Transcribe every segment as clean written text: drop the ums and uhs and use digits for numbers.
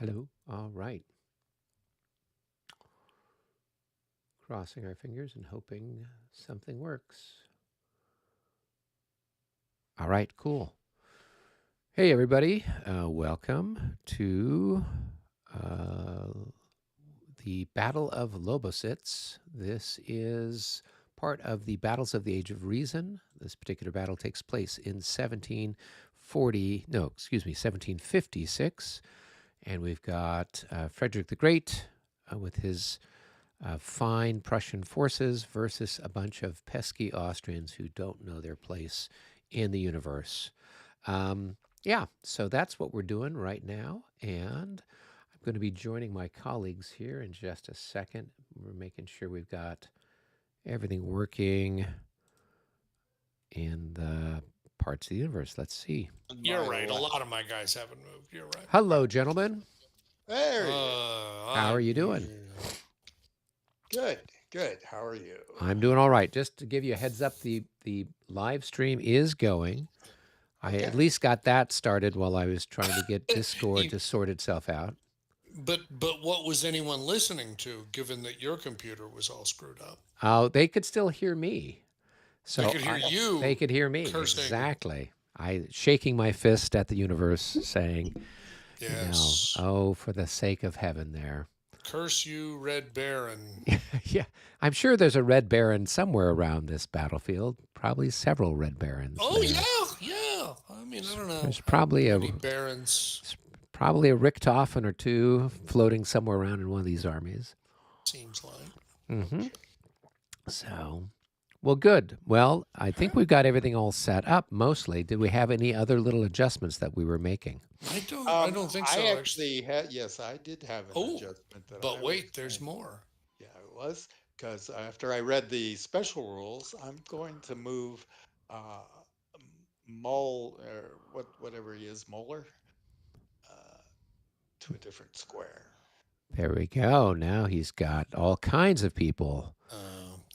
Hello. All right. Crossing our fingers and hoping something works. All right, cool. Hey, everybody. Welcome to uh, the Battle of Lobositz. This is part of the Battles of the Age of Reason. This particular battle takes place in 1756. And we've got Frederick the Great with his fine Prussian forces versus a bunch of pesky Austrians who don't know their place in the universe. Yeah, so that's what we're doing right now. And I'm going to be joining my colleagues here in just a second. We're making sure we've got everything working in the parts of the universe. Let's see. You're right. A lot of my guys haven't moved. You're right. Hello, gentlemen. There he is. How are I'm you doing? here. Good, good. How are you? I'm doing all right. Just to give you a heads up, the live stream is going. I at Okay. least got that started while I was trying to get Discord You- to sort itself out. but what was anyone listening to, given that your computer was all screwed up? They could still hear me. They So could hear they you could hear me. cursing. Exactly. I shaking my fist at the universe saying, Yes. oh, for the sake of heaven there. Curse you, Red Baron. Yeah. I'm sure there's a red baron somewhere around this battlefield. Probably several red barons. Oh, there. yeah. I mean, I don't know. There's probably how a many barons probably a Richthofen or two floating somewhere around in one of these armies. seems like. Mm-hmm. So, well, good. Well, I think we've got everything all set up mostly. Did we have any other little adjustments that we were making? I don't think so. I actually had, yes, I did have an Oh, adjustment that but I wait, was there's going. more. Yeah, it was because after I read the special rules, I'm going to move uh, Mole or whatever he is, Moeller, uh, to a different square. There we go. Now he's got all kinds of people.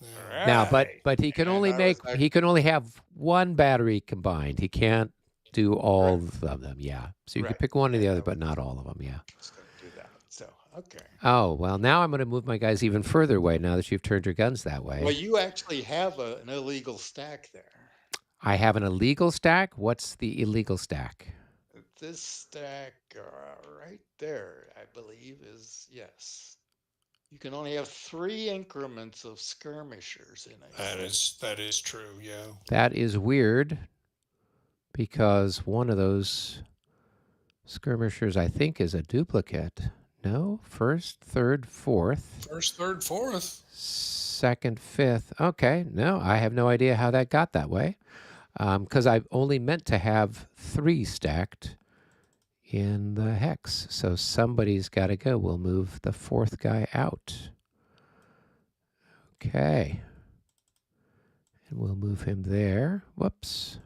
Yeah. Now, Right. but he can And only I was he can only have one battery combined. He can't do all correct. of them. Yeah. So you could Right. pick one or the And other, I but was not all of them. Yeah. just going to do that. So, okay. Oh, well, now I'm going to move my guys even further away now that you've turned your guns that Well, way. you actually have an illegal stack there. I have an illegal stack. What's the illegal stack? This stack right there, I believe, is yes. You can only have 3 increments of skirmishers in a. That is true. Yeah. That is weird because one of those skirmishers, I think, is a duplicate. No, first, third, fourth, First, third, fourth. second, fifth. Okay, no, I have no idea how that got that way because I only meant to have 3 stacked in the hex. So somebody's got to go. We'll move the 4th guy out. Okay. And we'll move him there. Whoops.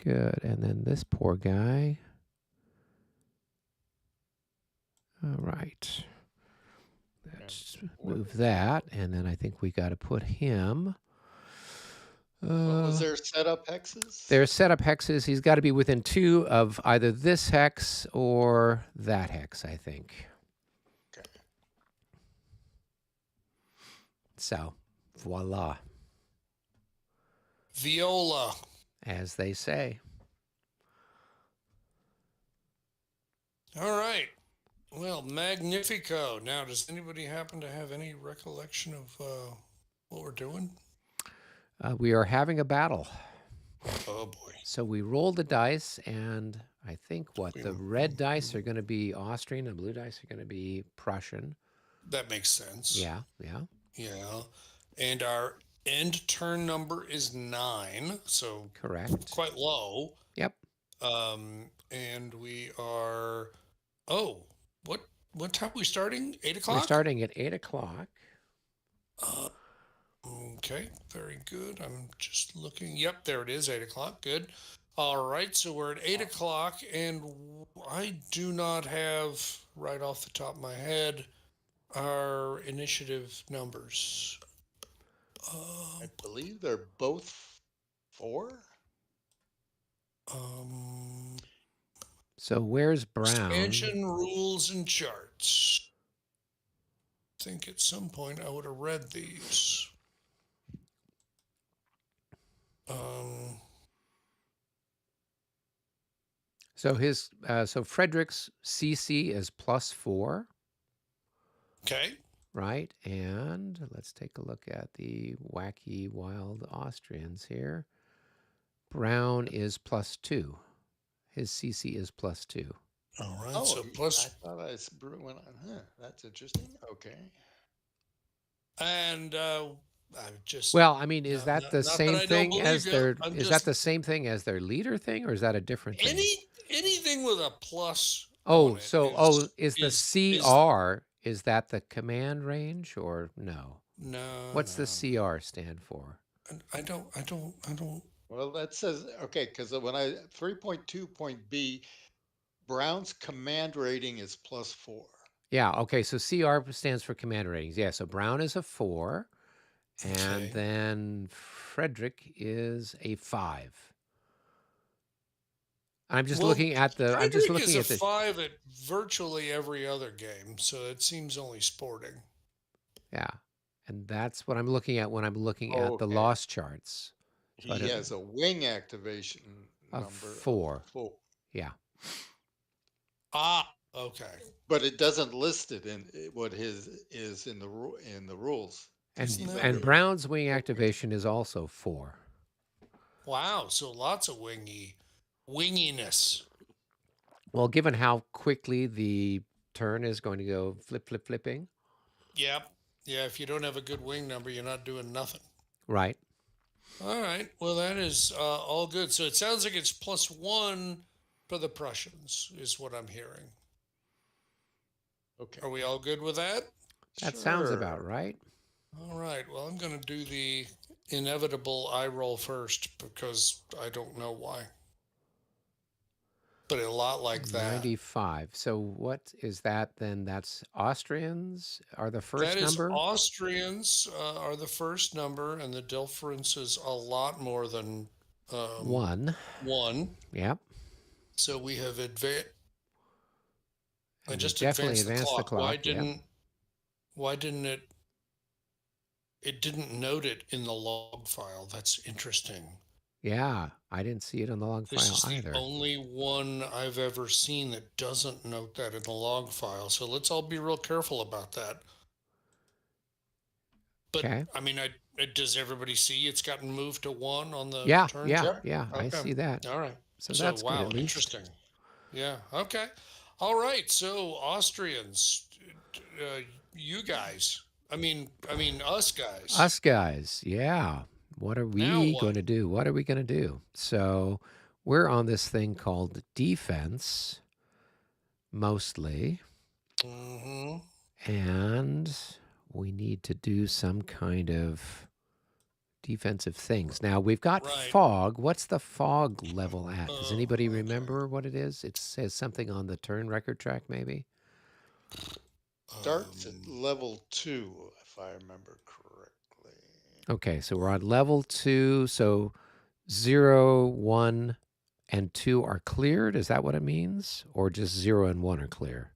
Good. And then this poor guy. All right. Let's move that. And then I think we got to put him. What was their setup hexes? Their setup hexes, he's got to be within 2 of either this hex or that hex, I think. Okay. So, voila, Viola. as they say. All right. Well, Magnifico. Now, does anybody happen to have any recollection of what we're doing? We are having a battle. Oh, boy. So we roll the dice, and I think the red dice are going to be Austrian and blue dice are going to be Prussian. That makes sense. Yeah. Yeah. And our end turn number is 9, so Correct. quite low. Yep. And we are. Oh, what time are we starting? 8 o'clock. We're starting at 8 o'clock. Okay, very good. I'm just looking. Yep, there it is, 8 o'clock. Good. All right, so we're at 8 o'clock, and I do not have, right off the top of my head, our initiative numbers. I believe they're both 4. Um, So where's Brown? Expansion rules and charts. I think at some point I would have read these. Um, So Frederick's CC is +4, okay. right? And let's take a look at the wacky wild Austrians here. Brown is +2. His CC is +2. All right. Oh, So I plus, thought went on. Huh, that's interesting. Okay. and I just Well, I mean, is that the not that same I don't thing believe as you. their? I'm Is that just the same thing as their leader thing, or is that a different thing? anything with a plus Oh, on it so is is the is CR, is that the command range or no? no, What's the no. CR stand for? I don't. Well, that says okay because when I 3.2.B, Brown's command rating is +4. Yeah, okay, so CR stands for command ratings. Yeah, so Brown is a 4 and Okay. then Frederick is a 5. Well, I'm just Frederick is looking a at the 5 at virtually every other game, so it seems only sporting. yeah. And that's what I'm looking at when I'm looking at the Okay. loss charts. So I He don't has a wing activation of number of 4. 4, Yeah. Ah, okay. but it doesn't list it in what his is in the rules. Do you Isn't see And that that? and weird? Brown's wing Okay. activation is also 4. Wow, so lots of winginess. Well, given how quickly the turn is going to go flipping, Yep. Yeah, if you don't have a good wing number, you're not doing nothing. right? All right. Well, that is all good. So it sounds like it's +1 for the Prussians, is what I'm hearing. Okay. Are we all good with that? That sounds Sure. about right. All right. Well, I'm going to do the inevitable eye roll first because I don't know why. But a lot like that. 95. So what is that then? That's Austrians are the That first is number? Austrians are the first number, and the difference is a lot more than 1. 1. Yep. So we have I And we've just definitely advanced the advanced the clock. Why clock. Yep. didn't it didn't note it in the log file? That's interesting. Yeah. I didn't see it on the log This file is the either. only one I've ever seen that doesn't note that in the log file. So let's all be real careful about that. But Okay. I mean, does everybody see it's gotten moved to 1 on the Yeah. turn Yeah. chart? Yeah. I Okay. see that. All right. So So that's good wow, at least. interesting. Yeah. Okay. All right. So Austrians, uh, you guys. I mean us guys. Us guys. Yeah. What are Now we going what? to do? What are we going to do? So we're on this thing called defense mostly. Mm-hmm. And we need to do some kind of defensive things. Now we've got Right. fog. What's the fog level at? Does Oh, anybody okay. remember what it is? It says something on the turn record track, maybe. Starts at Um, level 2, if I remember correctly. Okay, so we're on level 2. So 0, 1, and 2 are cleared. Is that what it means? Or just 0 and 1 are clear?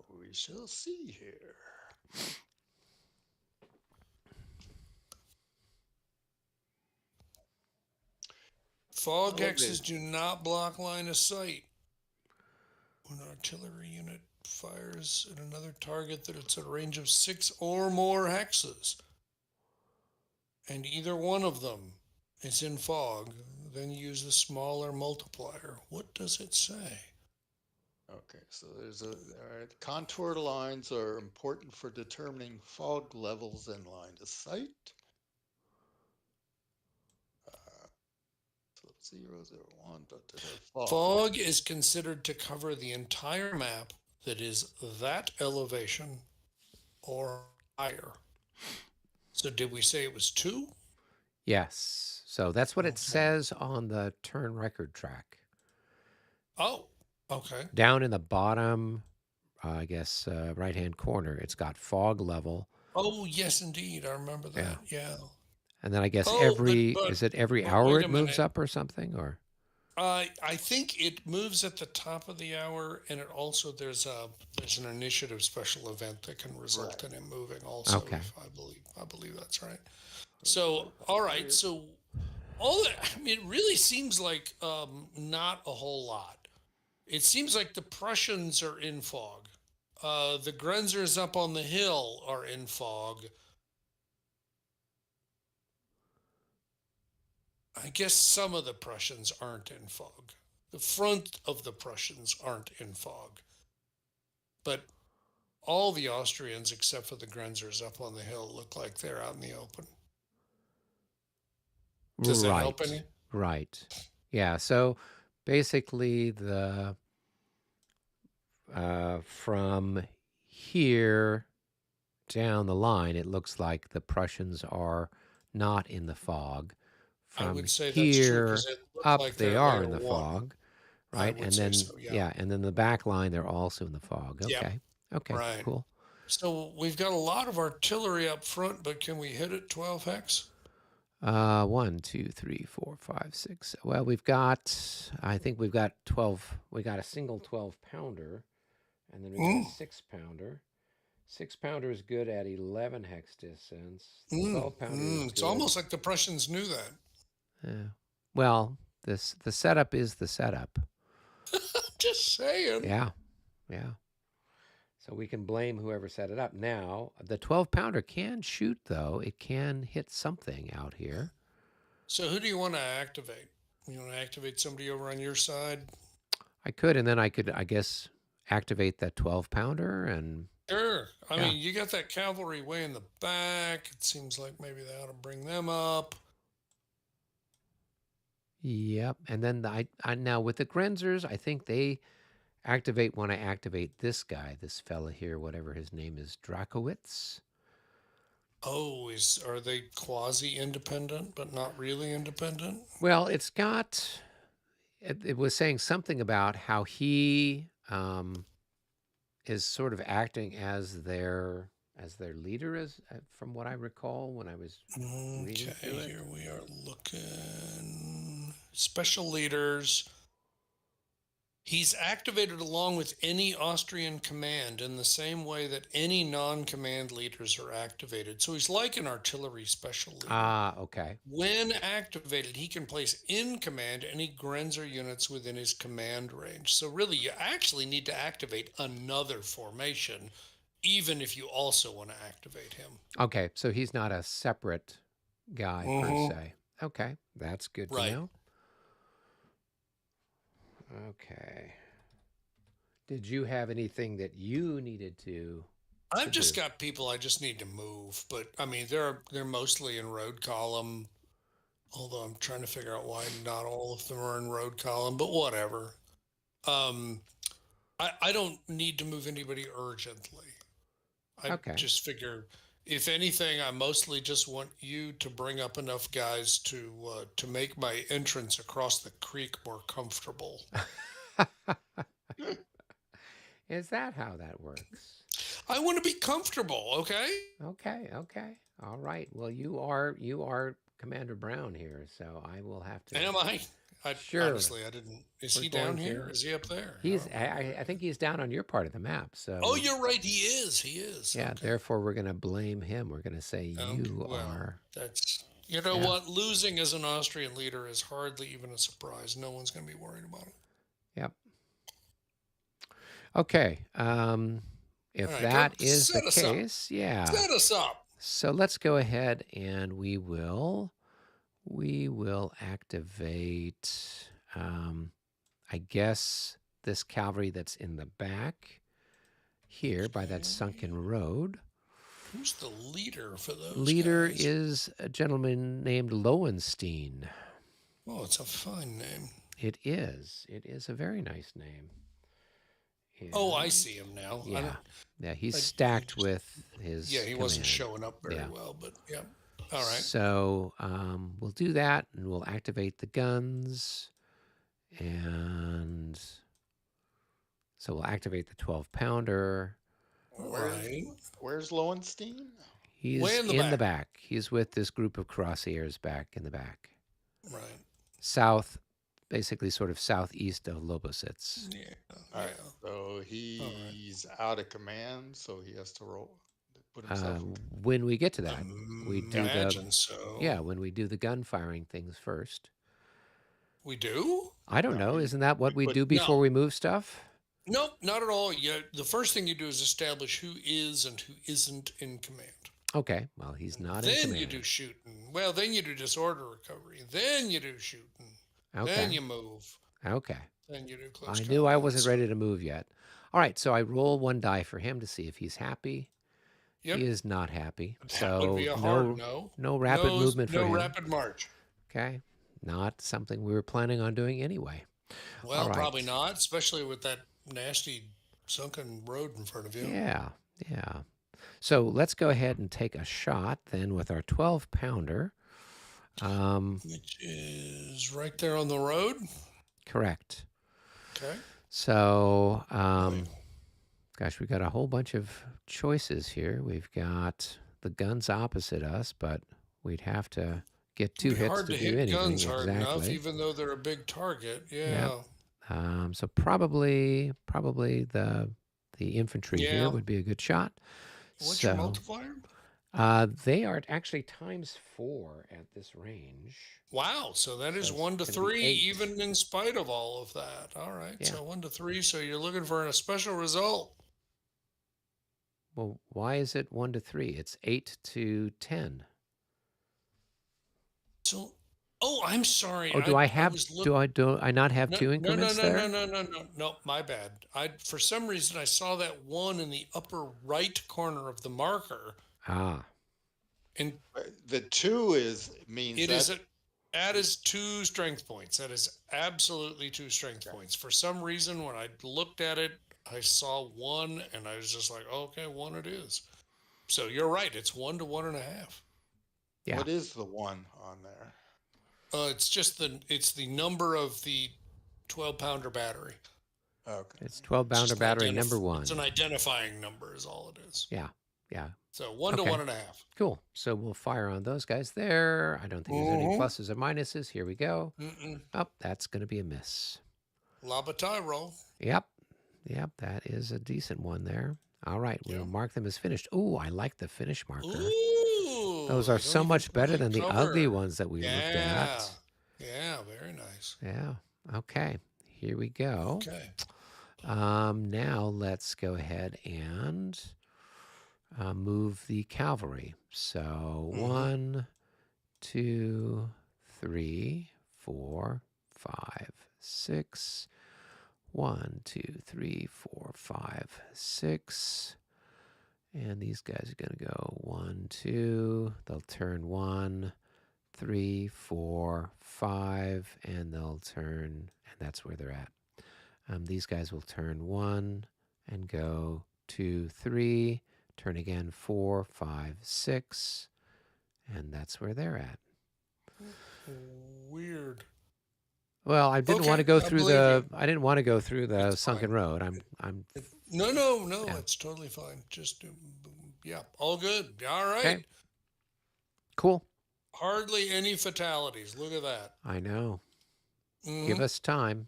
We shall see here. fog Elevated. hexes do not block line of sight. When an artillery unit fires at another target that it's at a range of 6 or more hexes, and either one of them is in fog, then use the smaller multiplier. What does it say? Okay, so there's all right. Contour lines are important for determining fog levels in line of sight. 001. Fog. Fog is considered to cover the entire map that is that elevation or higher. So did we say it was 2? Yes. So that's what it Okay. says on the turn record track. Oh, okay. Down in the bottom, I guess, right hand corner, it's got fog level. Oh, yes, indeed. I remember that. Yeah. And then I guess Oh, is it every but hour wait it a moves minute. up or something? Or I think it moves at the top of the hour, and it also there's an initiative special event that can result Right. in it moving. Also, okay. if I believe that's right. So, all right. Okay. So all that, I mean, it really seems like not a whole lot. It seems like the Prussians are in fog. The Grenzers up on the hill are in fog. I guess some of the Prussians aren't in fog. The front of the Prussians aren't in fog, but all the Austrians except for the Grenzers up on the hill look like they're out in the open. Does that help Right. any? Right. Yeah. So basically, from here down the line, it looks like the Prussians are not in the fog. I From would say that's true here because it looks up, like they they're are there in the one. fog, I right? would And say then, so, yeah. yeah, and then the back line, they're also in the fog. Yep, Okay. Okay. right. Cool. So we've got a lot of artillery up front, but can we hit it 12 hex? One, two, three, four, five, six. Well, I think we've got 12. We got a single 12-pounder, and then we got a Mm, 6-pounder. 6-pounder is good at 11 hex distance. The mm, 12-pounder is mm. It's good. almost like the Prussians knew that. Well, the setup is the setup. Just saying. Yeah, yeah. So we can blame whoever set it up. Now, the 12-pounder can shoot, though. It can hit something out here. So who do you want to activate? You want to activate somebody over on your side? I could, and then I could, I guess, activate that 12-pounder, and Sure. I yeah. mean, you got that cavalry way in the back. It seems like maybe they ought to bring them up. Yep. And then I now with the Grenzers, I think they activate when I activate this guy, this fella here, whatever his name is, Drakowitz. Oh, is are they quasi independent but not really independent? Well, it was saying something about how he is sort of acting as their leader, as from what I recall when I was reading Okay, through it. here we are looking. Special leaders. He's activated along with any Austrian command in the same way that any non command leaders are activated. So he's like an artillery special leader. Ah, okay. When activated, he can place in command any Grenzer units within his command range. So, really, you actually need to activate another formation, even if you also want to activate him. Okay, so he's not a separate guy per Mm-hmm. se. Okay, that's good to Right. know. Okay. Did you have anything that you needed to I've just do? got people I just need to move, but I mean they're mostly in road column. Although I'm trying to figure out why not all of them are in road column, but whatever. Um, I don't need to move anybody urgently. I Okay. just figure, if anything, I mostly just want you to bring up enough guys to make my entrance across the creek more comfortable. Is that how that works? I want to be comfortable, okay? Okay, okay. All right. Well, you are Commander Brown here, so I will have to. Am I? I Sure, honestly I didn't. Is we're he down going here? to. Is he up there? I He's don't remember. I think he's down on your part of the map. Oh, So you're right. He is. He is. yeah, Okay. therefore we're going to blame him. We're going to say Okay. you Well, are. that's you know Yeah. what? Losing as an Austrian leader is hardly even a surprise. No one's going to be worried about it. Yep. Okay. All If right, go that is the set us up. case, yeah. Set us up. So let's go ahead and we will activate. I guess this cavalry that's in the back here by that sunken Okay. road. Who's the leader for those Leader guys? is a gentleman named Lowenstein. Oh, it's a fine name. It is. It is a very nice name. Oh, I And see him now. I yeah, don't. yeah, he's He stacked just, with yeah, his he wasn't command. showing up very Yeah. well, but yeah. All right. So we'll do that, and we'll activate the guns, and so we'll activate the 12-pounder. All Where's right. where's Lowenstein? Way He's in the in the back. back. He's with this group of crosshairs back in the back. Right. South, basically sort of southeast of Lobositz. Yeah. All right. Yeah. So All right. he's out of command, so he has to put himself in. When we get to that, we do Imagine so. when we do the gun firing things first. We do? I don't No, know. Isn't that what you we put do before No. we move stuff? Nope, not at all. The first thing you do is establish who is and who isn't in command. Okay. Well, he's not in Then command. you do shooting. Well, then you do disorder recovery. Then you do shooting. Okay. Then you move. Okay. Then you do close I knew I combat. wasn't ready to move yet. All right. So I roll one die for him to see if he's happy. Yep. He is not happy. That would be a hard no. No rapid movement for no him. rapid march. Okay. Not something we were planning on doing anyway. Well, All right. probably not, especially with that nasty sunken road in front of you. Yeah. Yeah. So let's go ahead and take a shot then with our 12-pounder. Which is right there on the road. Correct. Okay. So, gosh, we got a whole bunch of choices here. We've got the guns opposite us, but we'd have to get two hits hard to to do hit anything. guns hard enough, Exactly. even though they're a big target. Yeah. So probably the infantry Yeah. here would be a good shot. What's So your multiplier? they are actually ×4 at this range. Wow. So that is So it's 1 to gonna be 3, 8. even in spite of all of that. All right. Yeah. So 1 to 3. So you're looking for a special result. Well, why is it 1 to 3? It's 8 to 10. So, oh, I'm sorry. Oh, do I have? Do I not have two increments there? No. My bad. For some reason I saw that 1 in the upper right corner of the marker, Ah, and The 2 means that is 2 strength points. That is absolutely 2 strength points. For some reason, when I looked at it, I saw 1, and I was just like, okay, 1 it is. So you're right. It's 1 to 1.5. yeah. What is the 1 on there? It's just it's the number of the 12-pounder battery. Okay. It's 12-pounder battery number 1. It's an identifying number is all it is. Yeah. So 1 to Okay. 1.5. Cool. So we'll fire on those guys there. I don't think there's any Mhm. pluses or minuses. Here we go. Mm-mm. Oh, that's going to be a miss. La bataille roll. Yep. That is a decent one there. All right, we'll Yeah. mark them as finished. Ooh, I like the finish marker. Ooh, Those are you so don't much even better put than the cover. ugly ones that we looked at. Yeah, very nice. Yeah. Okay. Here we go. Okay. Now let's go ahead and move the cavalry. So 1, 2, 3, 4, 5, 6. 1, 2, 3, 4, 5, 6. And these guys are going to go 1, 2. They'll turn 1, 3, 4, 5, and they'll turn, and that's where they're at. These guys will turn 1 and go 2, 3, turn again 4, 5, 6, and that's where they're at. Weird. Well, I didn't Okay, want to go I through believe the. you. I didn't want to go through the It's sunken fine. road. I'm. No, Yeah. it's totally fine. Just, yeah, all good. All right. Okay. Cool. Hardly any fatalities. Look at that. I know. Mhm. Give us time.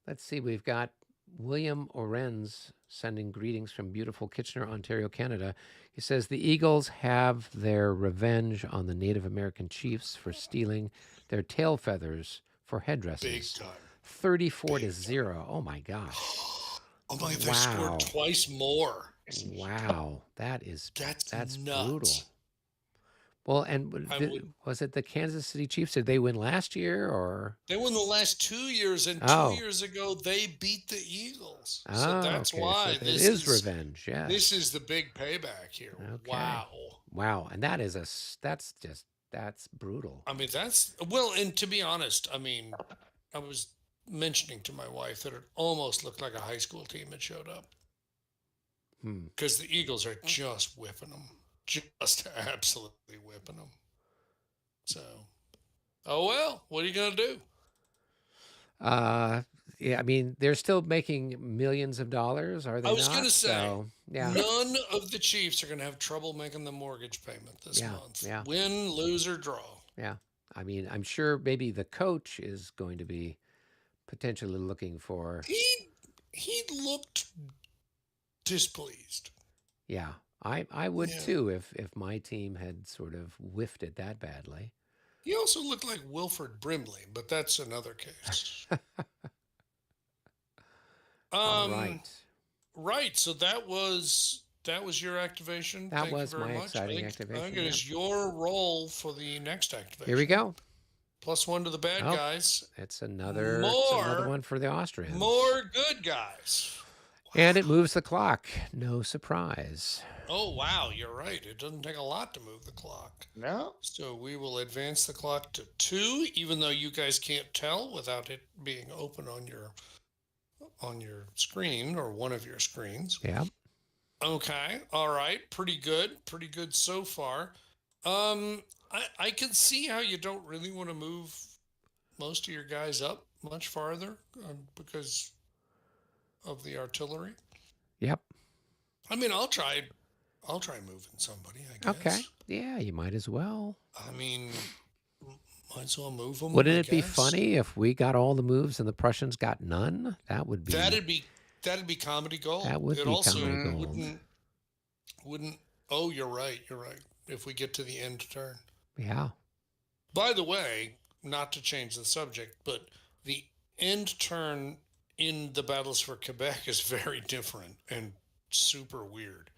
Let's see. We've got William Orenz sending greetings from beautiful Kitchener, Ontario, Canada. He says the Eagles have their revenge on the Native American chiefs for stealing their tail feathers for Big headdresses. time. 34 to 0. Oh my gosh. Oh my! They Wow. scored twice more. Wow. That's That's brutal. nuts. Well, and was it the Kansas City Chiefs? Did they win last year or? They won the last 2 years, and Oh. 2 years ago they beat the Eagles. Oh, So that's okay. why So this it is revenge. Yes. This is the big payback here. Okay. Wow. And that's brutal. I mean, and to be honest, I mean, I was mentioning to my wife that it almost looked like a high school team had showed up because the Eagles are just whipping them, just absolutely whipping them. So, oh well, what are you gonna do? yeah, I mean, they're still making millions of dollars, are I they was going to not? say, So, yeah, none of the Chiefs are going to have trouble making the mortgage payment this yeah, month. yeah, Win, lose, or draw. yeah. I mean, I'm sure maybe the coach is going to be potentially looking for, He looked displeased. yeah. I would Yeah. too if my team had sort of whiffed it that badly. He also looked like Wilford Brimley, but that's another case. All Um, right. right. So that was your activation. That Thank you was very my much. exciting I think activation. it Yep. is your role for the next Here we activation. go. +1 to the bad Oh, guys. it's another More one for the Austrians. more good guys. And it Wow. moves the clock. No surprise. Oh wow, you're right. It doesn't take a lot to move the clock. No. So we will advance the clock to 2, even though you guys can't tell without it being open on your screen or one of your screens. Yeah. Okay. All right. Pretty good. Pretty good so far. I can see how you don't really want to move most of your guys up much farther because of the artillery. Yep. I mean, I'll try moving somebody, I Okay. guess. Yeah, you might as well. I mean, might as well move them, Wouldn't I it be guess. funny if we got all the moves and the Prussians got none? That'd be that'd be comedy gold. That would It be also comedy Mm. gold. wouldn't. Oh, you're right. You're right. If we get to the end turn. Yeah. By the way, not to change the subject, but the end turn in the battles for Quebec is very different and super weird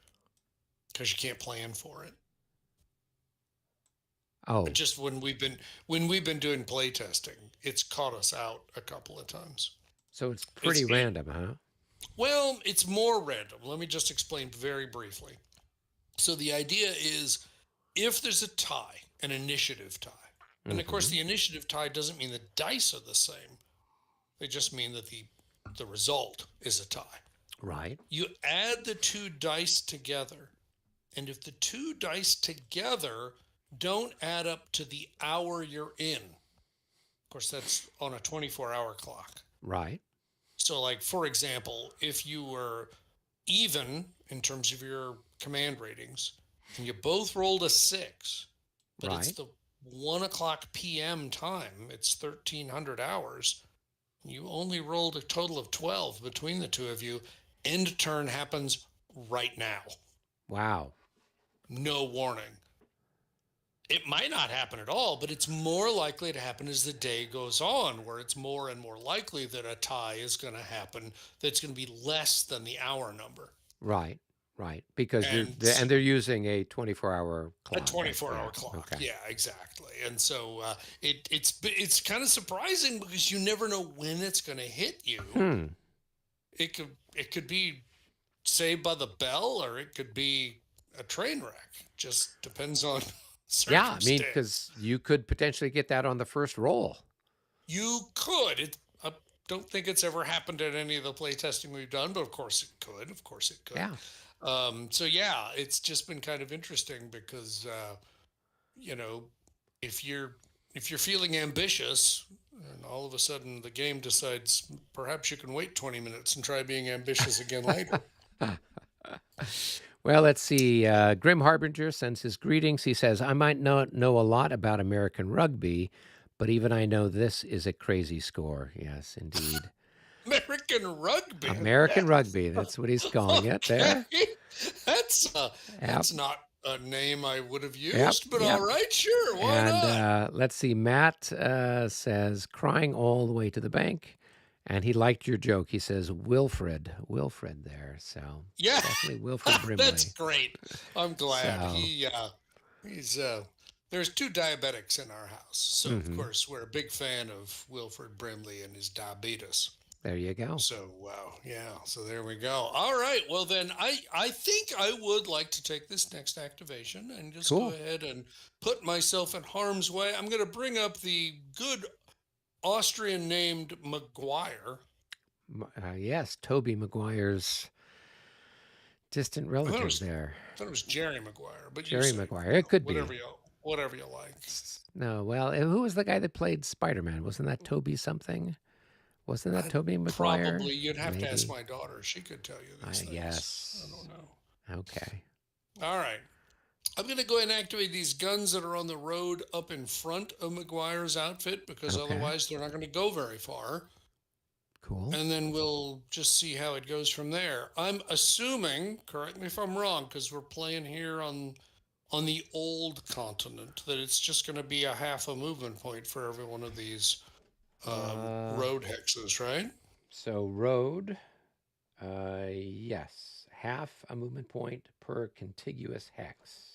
because you can't plan for it. Oh, Just when we've been doing play testing, it's caught us out a couple of times. so it's It's pretty random, huh? well, it's more random. Let me just explain very briefly. So the idea is if there's a tie, an initiative tie, and of course Mhm. the initiative tie doesn't mean the dice are the same. They just mean that the result is a tie. Right. You add the two dice together, and if the two dice together don't add up to the hour you're in, of course that's on a 24-hour clock. Right. So like for example, if you were even in terms of your command ratings, and you both rolled a 6, but it's Right. the 1 o'clock p.m. time, it's 1300 hours, you only rolled a total of 12 between the two of you. End turn happens right now. Wow. No warning. It might not happen at all, but it's more likely to happen as the day goes on, where it's more and more likely that a tie is going to happen that's going to be less than the hour number. Right. Right. Because And they're using a 24-hour a clock. 24-hour Yeah. clock. Okay. Yeah, exactly. And so it's kind of surprising because you never know when it's going to hit you. Hmm. It could be Saved by the Bell, or it could be a train wreck. Just depends on Yeah. I mean, circumstance. because you could potentially get that on the first roll. You could. I don't think it's ever happened at any of the play testing we've done, but of course it could. Of course it could. Yeah. So yeah, it's just been kind of interesting because you know, if you're feeling ambitious, and all of a sudden the game decides perhaps you can wait 20 minutes and try being ambitious again later. Well, let's see. Grim Harbinger sends his greetings. He says, I might not know a lot about American rugby, but even I know this is a crazy score. Yes, indeed. American rugby. American rugby. That's what he's calling it there. Okay. That's Yep. that's not a name I would have Yep. used, but Yep. all right, sure, why not? And let's see. Matt says, crying all the way to the bank. And he liked your joke. He says, Wilfred there. So Yeah, definitely Wilfred Brimley. that's great. I'm glad So- he's there's 2 diabetics in our house, so Mhm. of course we're a big fan of Wilfred Brimley and his diabetes. There you go. So yeah, so there we go. All right, well then I think I would like to take this next activation and just Cool. go ahead and put myself in harm's way. I'm going to bring up the good Austrian named Maguire. Yes, Toby Maguire's distant relative was- there. I thought it was Jerry Maguire, but Jerry you say, Maguire. It could be. whatever you like. No, well, who was the guy that played Spider-Man? Wasn't that Toby something? Wasn't that Tobey Maguire? Probably you'd have to ask Maybe. my daughter. She could tell you these I things. I don't guess. know. Okay. All right. I'm going to go ahead and activate these guns that are on the road up in front of McGuire's outfit because Okay. otherwise they're not going to go very far. Cool. And then we'll just see how it goes from there. I'm assuming, correct me if I'm wrong, because we're playing here on the old continent, that it's just going to be a half a movement point for every one of these Uh, road hexes, right? so road, yes, half a movement point per contiguous hex.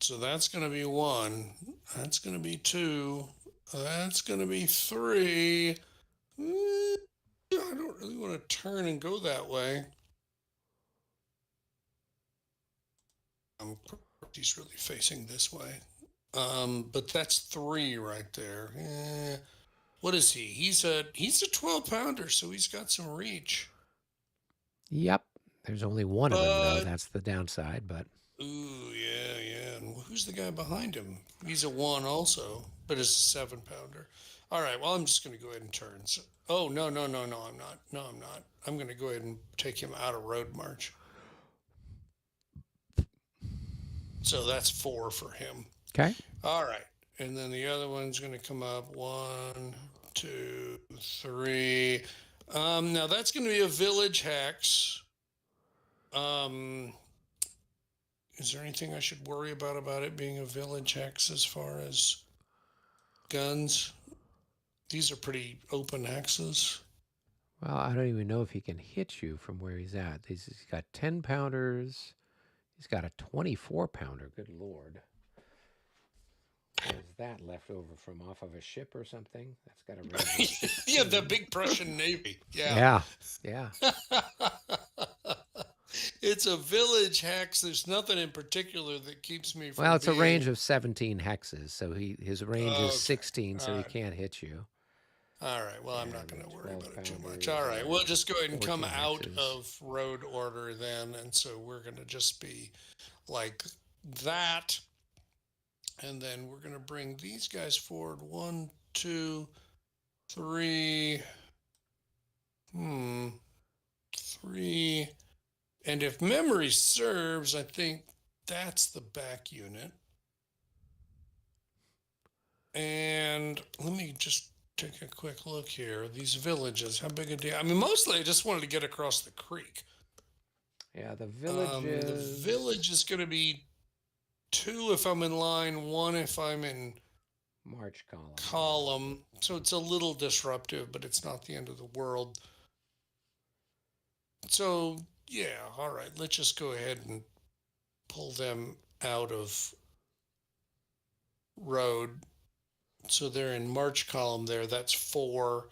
So that's going to be 1. That's going to be 2. That's going to be 3. I don't really want to turn and go that way. He's really facing this way. But that's 3 right there. What is he? He's a 12 pounder, so he's got some reach. Yep. There's only one of them, though. But That's the downside, but ooh, yeah. And who's the guy behind him? He's a 1 also, but it's a 7 pounder. All right. Well, I'm just going to go ahead and turn. So, oh no, I'm not. No, I'm not. I'm going to go ahead and take him out of road march. So that's 4 for him. okay. All right. And then the other one's going to come up 1, 2, 3. Now that's going to be a village hex. Is there anything I should worry about it being a village hex as far as guns? These are pretty open hexes. Well, I don't even know if he can hit you from where he's at. He's got 10 pounders. He's got a 24 pounder. Good Lord. What is that left over from off of a ship or something? That's got a range of 16. Yeah, the big Prussian Navy. Yeah. Yeah. It's a village hex. There's nothing in particular that keeps me from Well, it's a being... range of 17 hexes, so his range is Okay. 16, so All he right. can't hit you. All right. Well, I'm not And going to the worry 12 about it too much. pounders All right. We'll are just go ahead and come 14 out hexes. of road order then. And so we're going to just be like that. And then we're going to bring these guys forward. 1, 2, 3. 3. And if memory serves, I think that's the back unit. And let me just take a quick look here. These villages, how big a deal? I mean, mostly I just wanted to get across the creek. Yeah, the village The village is going to be 2 if I'm in line, 1 if I'm in March column. So it's a little disruptive, but it's not the end of the world. So, yeah, all right. Let's just go ahead and pull them out of road. So they're in March column there. That's 4.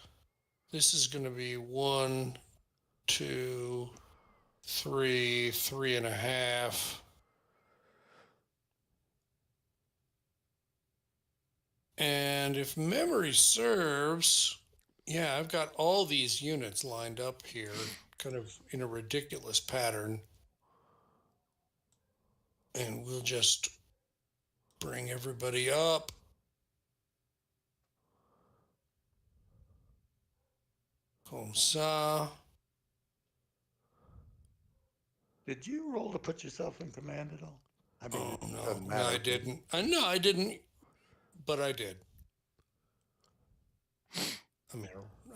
This is going to be 1, 2, 3, 3.5. And if memory serves, yeah, I've got all these units lined up here, kind of in a ridiculous pattern. And we'll just bring everybody up. Comme ça. Did you roll to put yourself in command at all? I mean, Oh, it no, doesn't no, matter. I didn't. No, I didn't, but I did. I mean,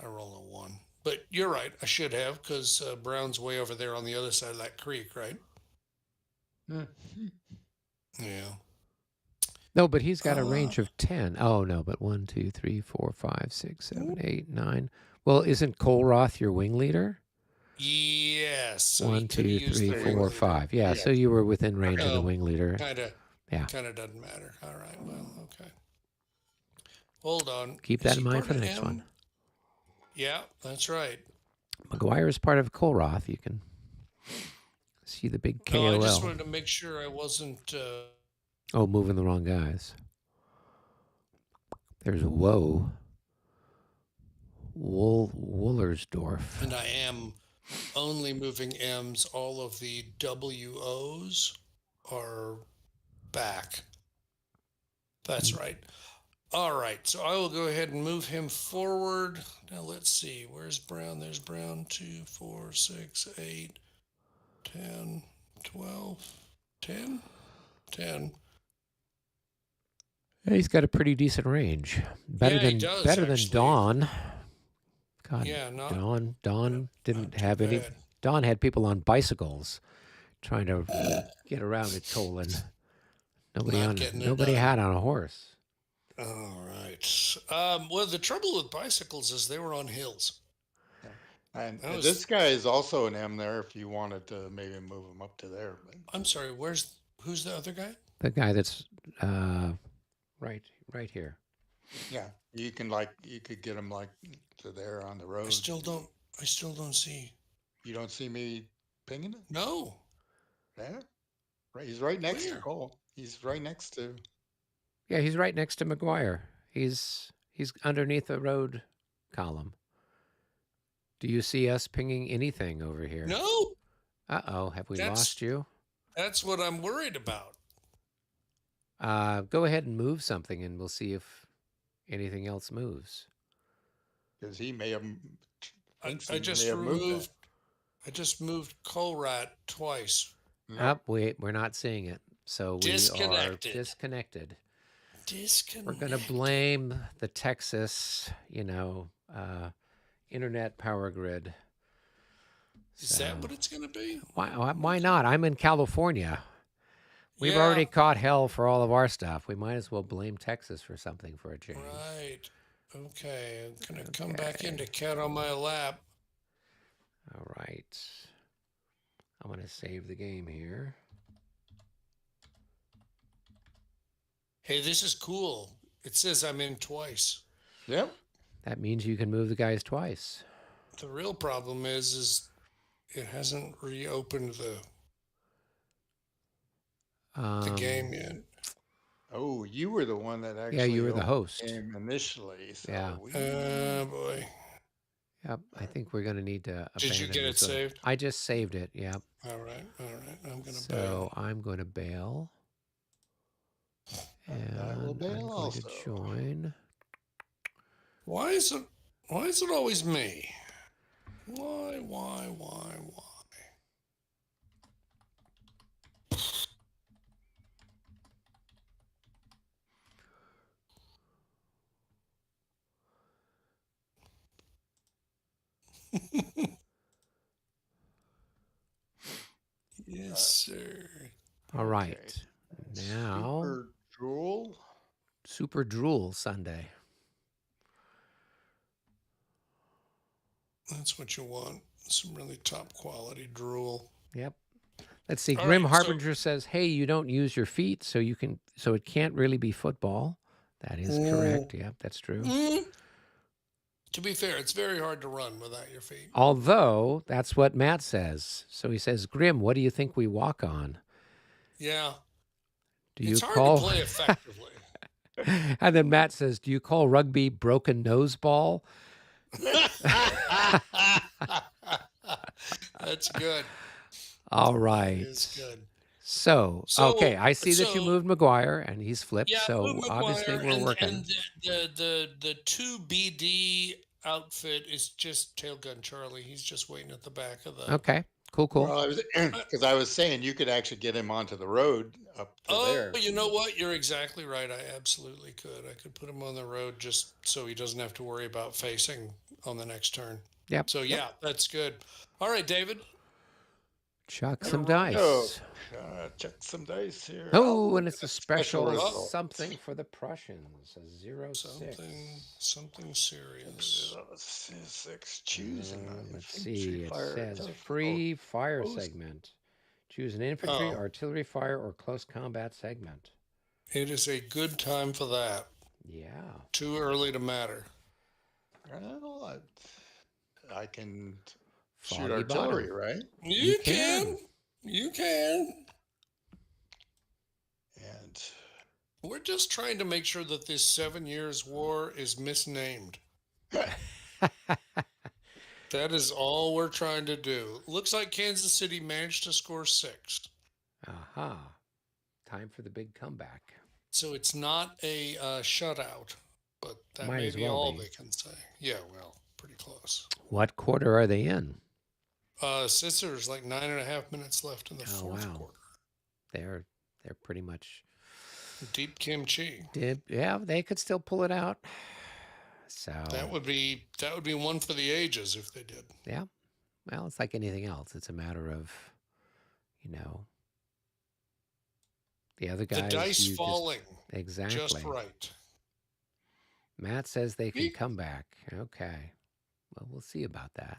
I roll a 1. But you're right, I should have, because Brown's way over there on the other side of that creek, right? Yeah. No, but he's got a range of 10. Oh, no, but 1, 2, 3, 4, 5, 6, 7, 8, 9. Well, isn't Colroth your wing leader? Yes. So 1, 2, 3, 4, 5. Yeah, Yeah. so you were within range of the Oh, wing leader. Kind of Yeah. doesn't matter. All right, well, okay. Hold on. Keep Is that he in mind part for the of next M? one. Yeah, that's right. McGuire is part of Colroth. You can see the big KOL. No, I just wanted to make sure I wasn't... Oh, moving the wrong guys. There's Wollersdorf. And I am only moving M's. All of the WOs are back. That's right. All right, so I will go ahead and move him forward. Now let's see. Where's Brown? There's Brown. 2, 4, 6, 8, 10, 12, 10, 10. Yeah, he's got a pretty decent range. Yeah, he does Better than actually. Dawn. God, Yeah, Dawn not didn't too have any. bad. Dawn had people on bicycles trying to get around it, Colin. Not getting it Nobody done. had on a horse. All right. Well, the trouble with bicycles is they were on hills. Yeah. And That was. this guy is also an M there if you wanted to maybe move him up to there. But I'm sorry. Who's the other guy? The guy that's uh, right here. yeah, you could get him like to there on the I road. still don't. I still don't see. You don't see me pinging it? No. Yeah. Right. He's right next to Where? Cole. He's right next to. Yeah, he's right next to McGuire. He's underneath the road column. Do you see us pinging anything over here? No. Uh-oh, have we That's lost you? that's what I'm worried about. Go ahead and move something and we'll see if anything else moves. Because he may have. Thinks I he may just have moved removed. I just moved Colrat twice. that. Up, we're not seeing it. So we are Disconnected. disconnected. Disconnected. We're going to blame the Texas, internet power grid. Is that what it's going to be? Why not? I'm in California. We've Yeah. already caught hell for all of our stuff. We might as well blame Texas for something for a change. Right. Okay. I'm going to come back into cat on my lap. All right. I'm going to save the game here. Hey, this is cool. It says I'm in twice. Yep. That means you can move the guys twice. The real problem is it hasn't reopened the game yet. Oh, you were the one that actually. Yeah, you were the opened host. Game initially. So Yeah. Boy. Yep. I think we're going to need to. Did you get it saved? I just saved it. Yep. All right. I'm going to So bail. I'm going to bail. And I will bail I'm going also. to join. Why is it always me? Why? Yes, sir. All right. Now, Super Drool. Super Drool Sunday. That's what you want. Some really top quality drool. Yep. Let's see. All Grim right, so- Harbinger says, "Hey, you don't use your feet, so it can't really be football." That is correct. Yep, that's true. To be fair, it's very hard to run without your feet. Although that's what Matt says. So he says, "Grim, what do you think we walk on?" Yeah. Do you It's hard call? to play effectively. And then Matt says, "Do you call rugby broken nose ball?" That's good. All right. It's good. So, okay, I see that you so- moved McGuire and he's flipped. Yeah, so Move obviously McGuire, we're working. And the 2BD outfit is just Tailgun Charlie. He's just waiting at the back of the. Okay, cool. Well, because I was saying you could actually get him onto the road up to there. Oh, you know what? You're exactly right. I absolutely could. I could put him on the road just so he doesn't have to worry about facing on the next turn. Yep. So yeah, that's good. All right, David. Chuck some There we go. dice. Check some dice here. Oh, and it's a special special result. something for the Prussians. A 0-6. Something serious. 6 choosing. Let's see. It says free fire segment. Choose an infantry, artillery fire, or close combat segment. It is a good time for that. Yeah. Too early to matter. Well, I can Foggy shoot artillery, bottom. right? You can. You can. And We're just trying to make sure that this 7 years war is misnamed. That is all we're trying to do. Looks like Kansas City managed to score 6. Aha. Time for the big comeback. So it's not a shutout, but that Might may as be well all be. they can say. Yeah, well, pretty close. What quarter are they in? Since there's like 9.5 minutes left in the Oh fourth wow, quarter. they're they're pretty much Deep kimchi. did. Yeah, they could still pull it out. So That would be one for the ages if they did. yeah, well, it's like anything else. It's a matter of you know the other The guys. dice You just falling just exactly. right. Matt says they can Me- come back. Okay, well, we'll see about that.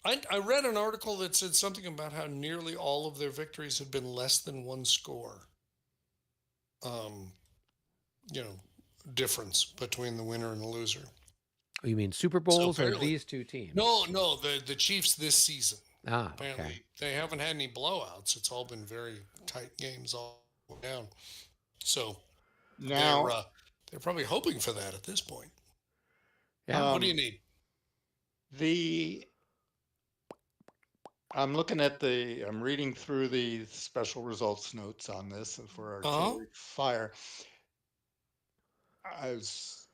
I read an article that said something about how nearly all of their victories had been less than one score. Um, you know, difference between the winner and the loser. Oh, you mean Super So Bowls or apparently, these two teams? no, the Chiefs this season. Ah, okay. Apparently, they haven't had any blowouts. It's all been very tight games all down. So they're Now, uh, they're probably hoping for that at this point. Yeah. What do you um, need? the I'm reading through the special results notes on this for Uh huh. artillery fire. I was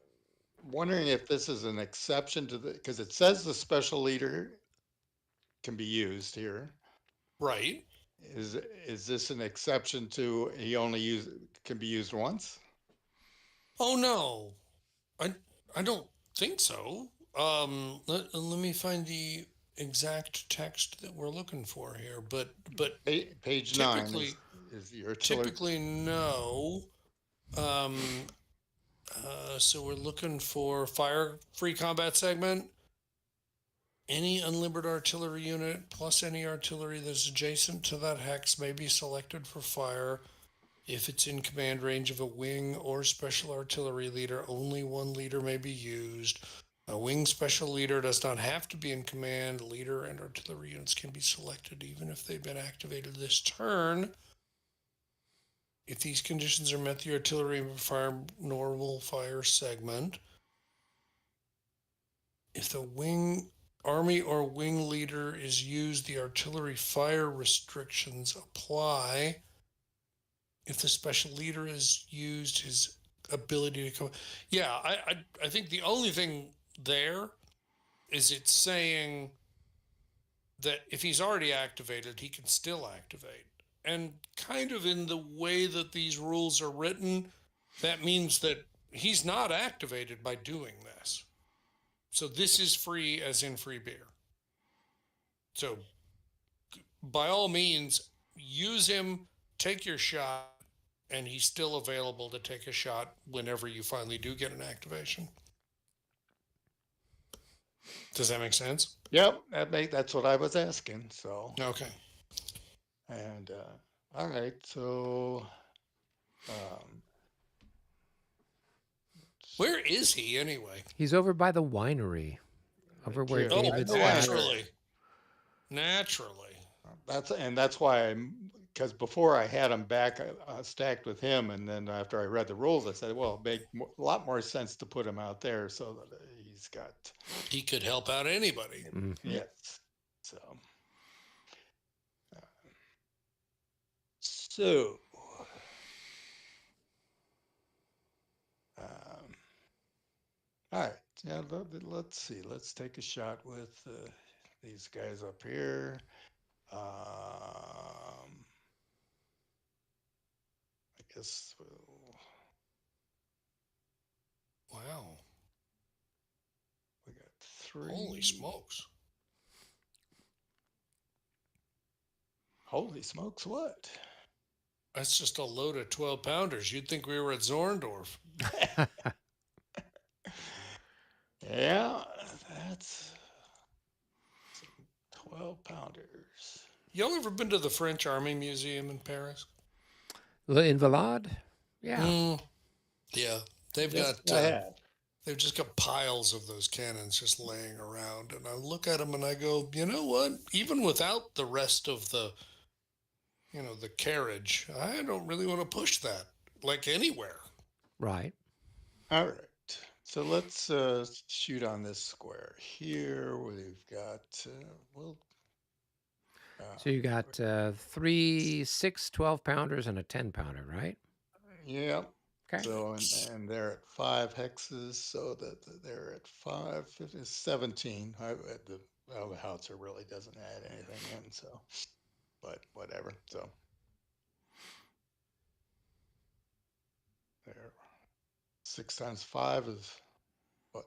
wondering if this is an exception to the, because it says the special leader can be used here. Right. Is this an exception to he only can be used once? Oh no, I don't think so. Let me find the exact text that we're looking for here. But Page 9 typically is the artillery. typically no. Um, so we're looking for fire free combat segment. Any unlimited artillery unit plus any artillery that's adjacent to that hex may be selected for fire. If it's in command range of a wing or special artillery leader, only one leader may be used. A wing special leader does not have to be in command. Leader and artillery units can be selected even if they've been activated this turn. If these conditions are met, the artillery will fire normal fire segment. If the wing army or wing leader is used, the artillery fire restrictions apply. If the special leader is used, his ability to come. Yeah, I think the only thing there is it's saying that if he's already activated, he can still activate. And kind of in the way that these rules are written, that means that he's not activated by doing this. So this is free as in free beer. So by all means, use him, take your shot, and he's still available to take a shot whenever you finally do get an activation. Does that make sense? Yep, that's what I was asking. So, Okay. and all right, so um, Where is he anyway? He's over by the winery, over right where here, Oh, by David's the hat. winery. naturally. Naturally. That's why because before I had him back stacked with him, and then after I read the rules, I said, well, it make a lot more sense to put him out there so that he's got He could help out anybody. yes. So, uh, so um, all right, yeah. Let's see. Let's take a shot with these guys up here. I guess Wow. we got three. Holy smokes. Holy smokes! What? That's just a load of 12 pounders. You'd think we were at Zorndorf. Yeah, that's some 12 pounders. Y'all ever been to the French Army Museum in Paris? In Valade? Yeah. Yeah. They've Yes, got I have. they've just got piles of those cannons just laying around, and I look at them and I go, you know what? Even without the rest of the carriage, I don't really want to push that like anywhere. Right. All right. So let's shoot on this square here. We've got, well, So you got 3 6 12 pounders and a 10 pounder, right? Yep. Okay. So, and they're at 5 hexes, so that they're at 5, 17. The howitzer really doesn't add anything in, so, but whatever. So, there. 6 times 5 is what?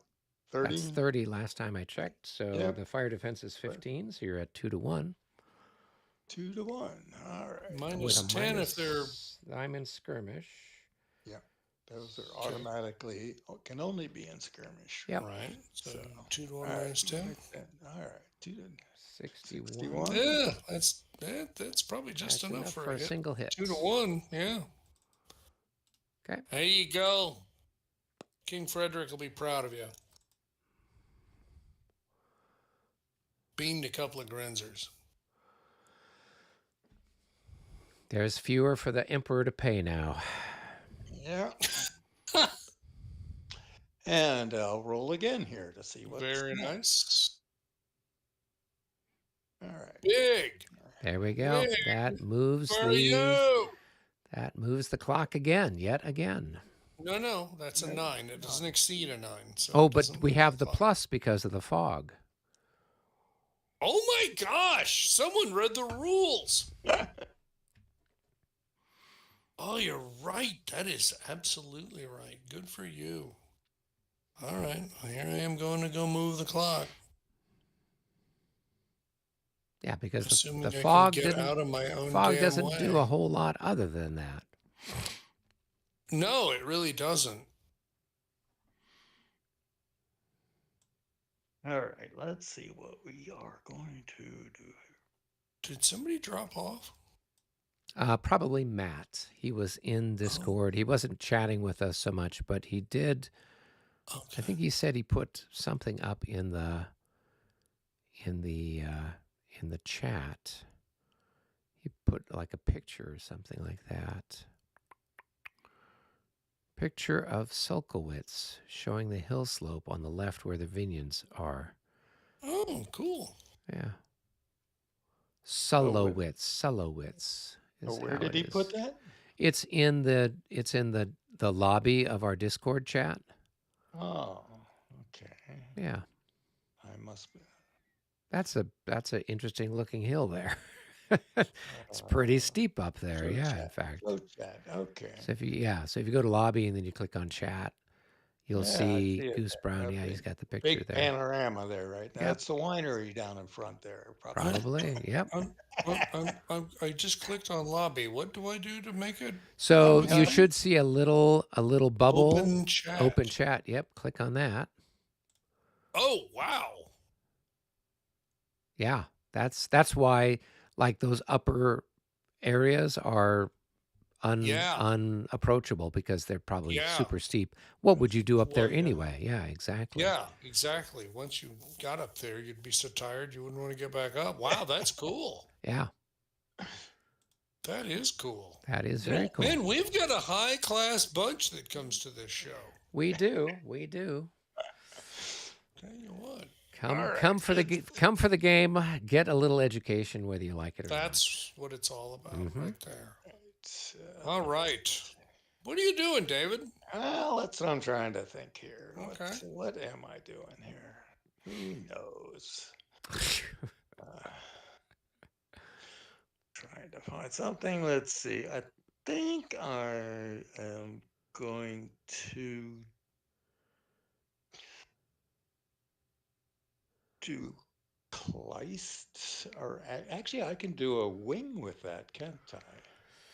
That's 30? 30 last time I checked. So Yep. the fire defense is 15, so you're at 2-1. 2-1. All right. Minus 10 if they're. I'm in skirmish. Yep. Those are automatically can only be in skirmish. Yep. Right. So, So 2 to 1 all right, minus 10. all right. 61. Yeah, that's probably just That's enough for a single hit. 2 to 1. Yeah. Okay. There you go. King Frederick will be proud of you. Beamed a couple of Grenzers. There's fewer for the emperor to pay now. Yeah. And I'll roll again here to see what's Very nice. All right. Big. There we go. Big That moves for you. the clock again, yet again. No, that's a 9. It doesn't exceed a 9. So Oh, but we have the plus because of the fog. Oh my gosh! Someone read the rules. Oh, you're right. That is absolutely right. Good for you. All right. Well, here I am going to go move the clock. Yeah, because Assuming the I fog can get didn't. out of my own Fog damn doesn't way. do a whole lot other than that. No, it really doesn't. All right. Let's see what we are going to do. Did somebody drop off? Probably Matt. He was in Discord. He wasn't chatting with us so much, but he did. Okay. I think he said he put something up in the chat. He put like a picture or something like that. Picture of Sulkowitz showing the hill slope on the left where the vineyards are. Oh, cool. Yeah. Sulowitz. Where did he put that? It's in the lobby of our Discord chat. Oh, okay. Yeah. I must be. That's an interesting looking hill there. It's pretty steep up there. In fact. Chat. Okay. So if you go to lobby and then you click on chat, you'll see Goose Brown. Okay. Yeah, he's got the picture Big there. panorama there, right? Yep. That's the winery down in front there. Probably. Yep. I just clicked on lobby. What do I do to make it? So you should see a little bubble. Open chat. Yep. Click on that. Oh, wow. Yeah. That's why like those upper areas are unapproachable because they're probably super steep. What would you do up there anyway? Yeah, exactly. Yeah, exactly. Once you got up there, you'd be so tired you wouldn't want to get back up. Wow, that's cool. Yeah. That is cool. That is very cool. Man, we've got a high-class bunch that comes to this show. We do. Tell you what. Come for the game. Get a little education, whether you like it or not. That's what it's all about, right there. All right. What are you doing, David? Well, that's what I'm trying to think here. Okay. What am I doing here? Who knows? Trying to find something. Let's see. I think I am going to do Kleist, or actually I can do a wing with that, can't I?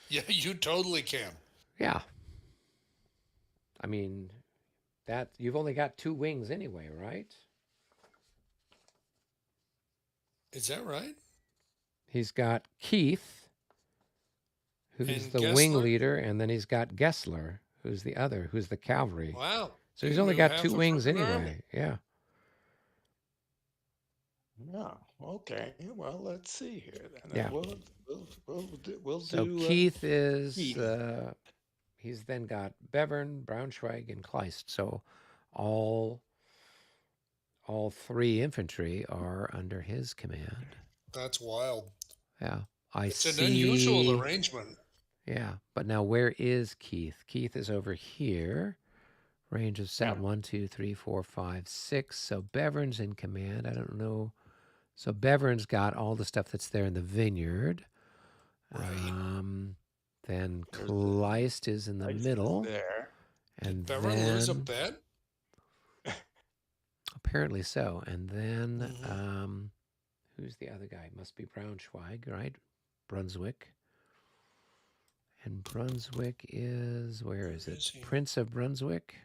Yeah, you totally can. Yeah. I mean, that you've only got 2 wings anyway, right? Is that right? He's got Keith, who's the wing leader, and then he's got Gessler, who's the cavalry. Wow. So he's only got 2 wings anyway. Yeah. No. Okay. Well, let's see here then. Yeah. We'll so do. Keith is. He's then got Bevern, Braunschweig, and Kleist. So all 3 infantry are under his command. That's wild. Yeah. It's an unusual arrangement. Yeah. But now where is Keith? Keith is over here. Range of Yeah. sound 1, 2, 3, 4, 5, 6. So Bevern's in command. I don't know. So Bevern's got all the stuff that's there in the vineyard. Right. Then There's the Kleist is in the ice is middle. there. And Did Bevern lose a then bet? apparently so. And then Mm-hmm. who's the other guy? Must be Braunschweig, right? Brunswick. And Brunswick is, where Where is it? is The he? Prince of Brunswick?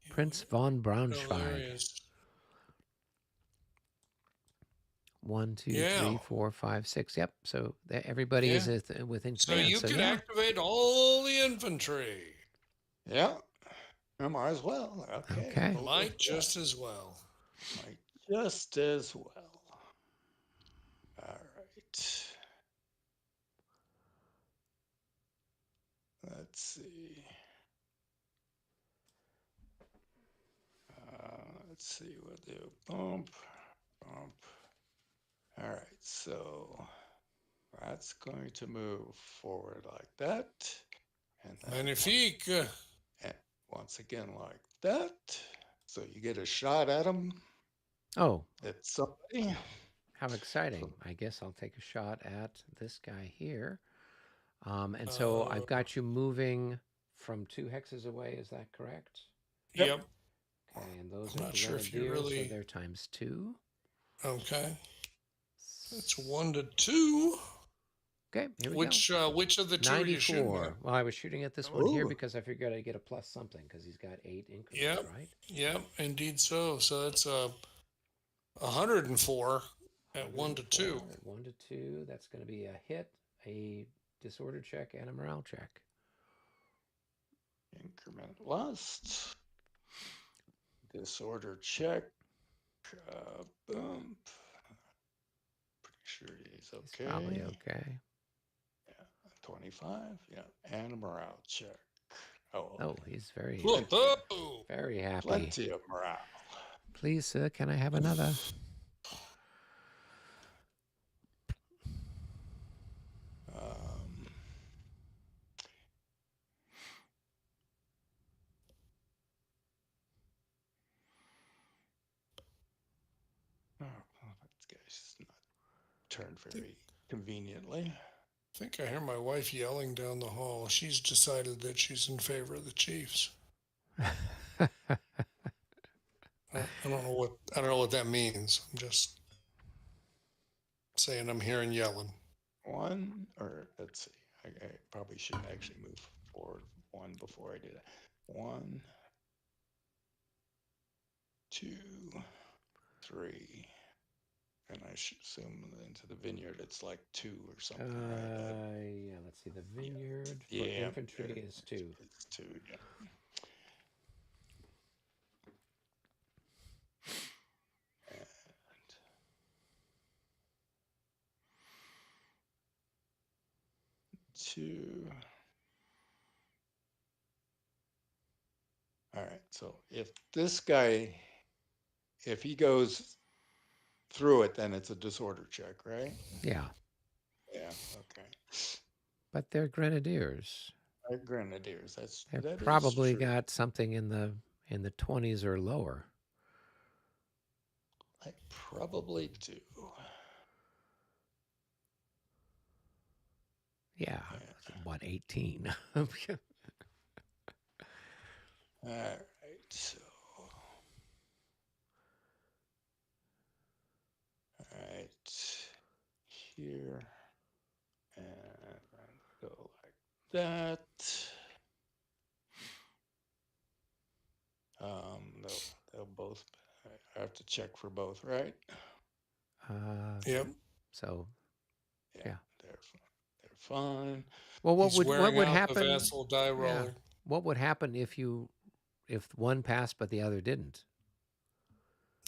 Yeah, Prince von oh, there he Braunschweig. is. 1, 2, Yeah. 3, 4, 5, 6. Yep. So everybody Yeah. is within So command. you So could yeah. activate all the infantry. Yeah. I might as well. Okay. Okay. We'll go Might for that. just as well. Might just as well. All right. Let's see. Let's see. We'll do bump, bump. All right. So that's going to move forward like that. And then Magnifique. once again like that. So you get a shot at him. Oh, It's somebody. how exciting. So, I guess I'll take a shot at this guy here. And so I've Uh, got you moving from 2 hexes away. Is that correct? yep. yep. Okay. And those I'm are not sure if you grenadiers. So really. they're times 2. Okay. It's 1 to 2. Okay. Here we go. Which of the two are you shooting 94. at? Well, I was shooting at this one here Oh, because I figured I'd get a plus something because he's got 8 increments, Yep. right? Yep. Indeed so. So that's 104 at 1 to 2. 104 at 1 to 2. That's going to be a hit, a disorder check, and a morale check. increment lust. Disorder check. Bump. Pretty sure he's okay. He's probably okay. Yeah, 25. Yeah, and a morale check. Oh, Oh, he's very, Whoa! very happy. plenty of morale. Please, sir, can I have another? Um, oh, that guy's not turned very conveniently. I think I hear my wife yelling down the hall. She's decided that she's in favor of the Chiefs. I don't know what that means. I'm just saying I'm hearing yelling. One, or let's see. I probably should actually move forward one before I do that. 1, 2, 3. And I should assume into the vineyard it's like 2 or something, right? Yeah, let's see. The vineyard for Yeah, infantry is 2. it's 2, yeah. And 2. All right, so if this guy, if he goes through it, then it's a disorder check, right? Yeah, Yeah, okay. but they're grenadiers. Grenadiers, They've that is probably true. got something in the 20s or lower. I probably do. Yeah, Yeah. what, 18? All right, so all right here, and go like that. They'll both. I have to check for both, right? Yep. So yeah. They're fine. Well, He's what wearing would out the happen? vassal die Yeah. roller. What would happen if one passed but the other didn't?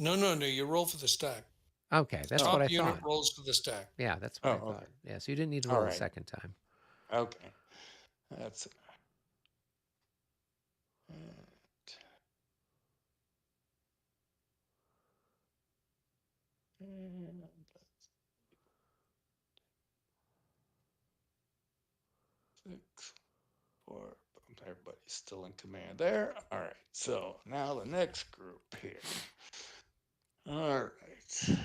No. You roll for the stack. Okay, that's Oh. what I Top unit thought. rolls for the stack. Yeah, that's what I Oh, thought. okay. Yeah, so you didn't need to All roll a right. second time. Okay, that's it. And 6, 4. Everybody's still in command there. All right. So now the next group here. All right.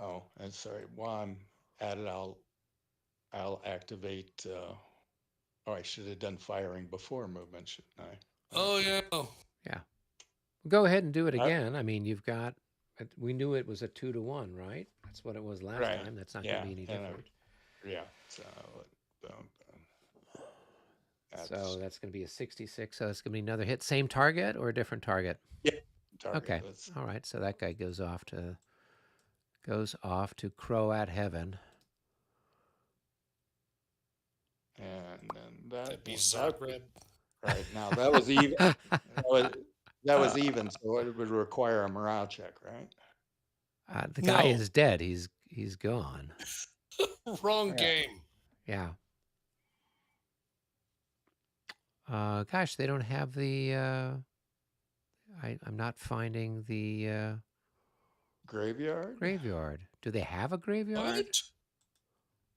Oh, and sorry. While I'm at it, I'll activate. Oh, I should have done firing before movement, shouldn't I? Oh yeah. Yeah. Go ahead and do it Uh, again. I mean, you've got. We knew it was a 2-1, right? That's what it was last right. time. That's not going to Yeah. be any And different. yeah. So um, So that's that's going to be a 66. So it's going to be another hit. Same target or a different target? yeah. Target. Okay. All right. So that guy goes off to crow at heaven. And then that That'd be that Zagreb. right now that was even. That was even. So it would require a morale check, right? The guy No, is dead. He's gone. wrong Yeah. game. Yeah. Gosh, they don't have the. I'm not finding the Graveyard. graveyard. Do they have a graveyard? What?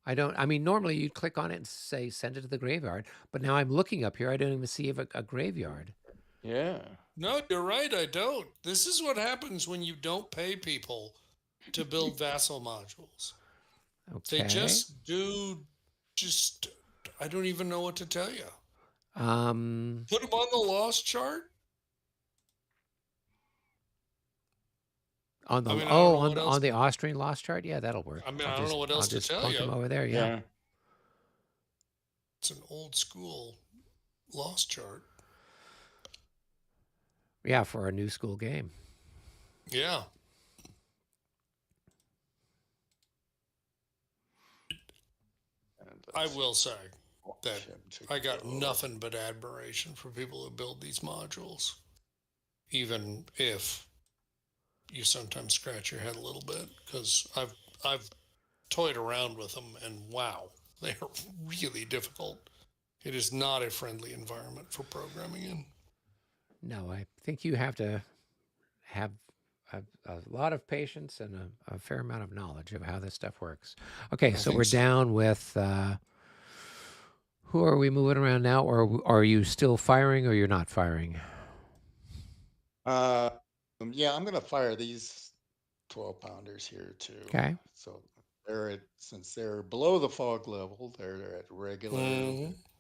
I don't. I mean, normally you'd click on it and say send it to the graveyard, but now I'm looking up here. I don't even see a graveyard. Yeah. No, you're right. I don't. This is what happens when you don't pay people to build vassal modules. They Okay. just do. Just I don't even know what to tell you. Um, Put them on the lost chart. on the I mean, I don't oh know what else. on the Austrian lost chart, yeah, that'll work. I mean, I'll I don't just know what I'll else to just tell plunk him you. over there. Yeah. Yeah. It's an old school lost chart. Yeah, for a new school game. Yeah. I will say that I got nothing but admiration for people who build these modules, even if you sometimes scratch your head a little bit, because I've toyed around with them and wow, they are really difficult. It is not a friendly environment for programming in. No, I think you have to have a lot of patience and a fair amount of knowledge of how this stuff works. Okay, I so think we're so. down with who are we moving around now, or are you still firing, or you're not firing? Uh, yeah, I'm gonna fire these 12-pounders here too. Okay. So since they're below the fog level, they're at regular.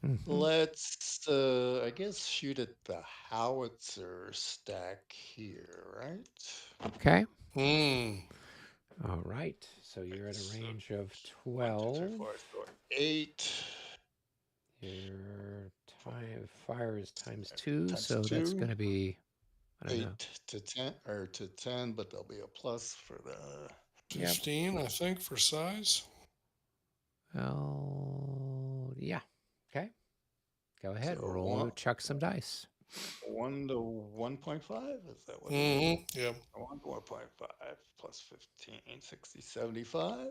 Hmm. Let's I guess shoot at the howitzer stack here, right? Okay. Mm. All right. So you're at a So range of 1, 2, 3, 12. 4, so 8 Your time fire is times 2, times so that's 2, going to be I don't know. 8 to 10 or to 10, but there'll be a plus for the. Yep. 15, I think, for size. Well, yeah. Okay. Go ahead. So Roll. Chuck some dice. 1 to 1.5, is that what it is? Mm-hmm. Yeah. 1.5 plus 15, 60, 75.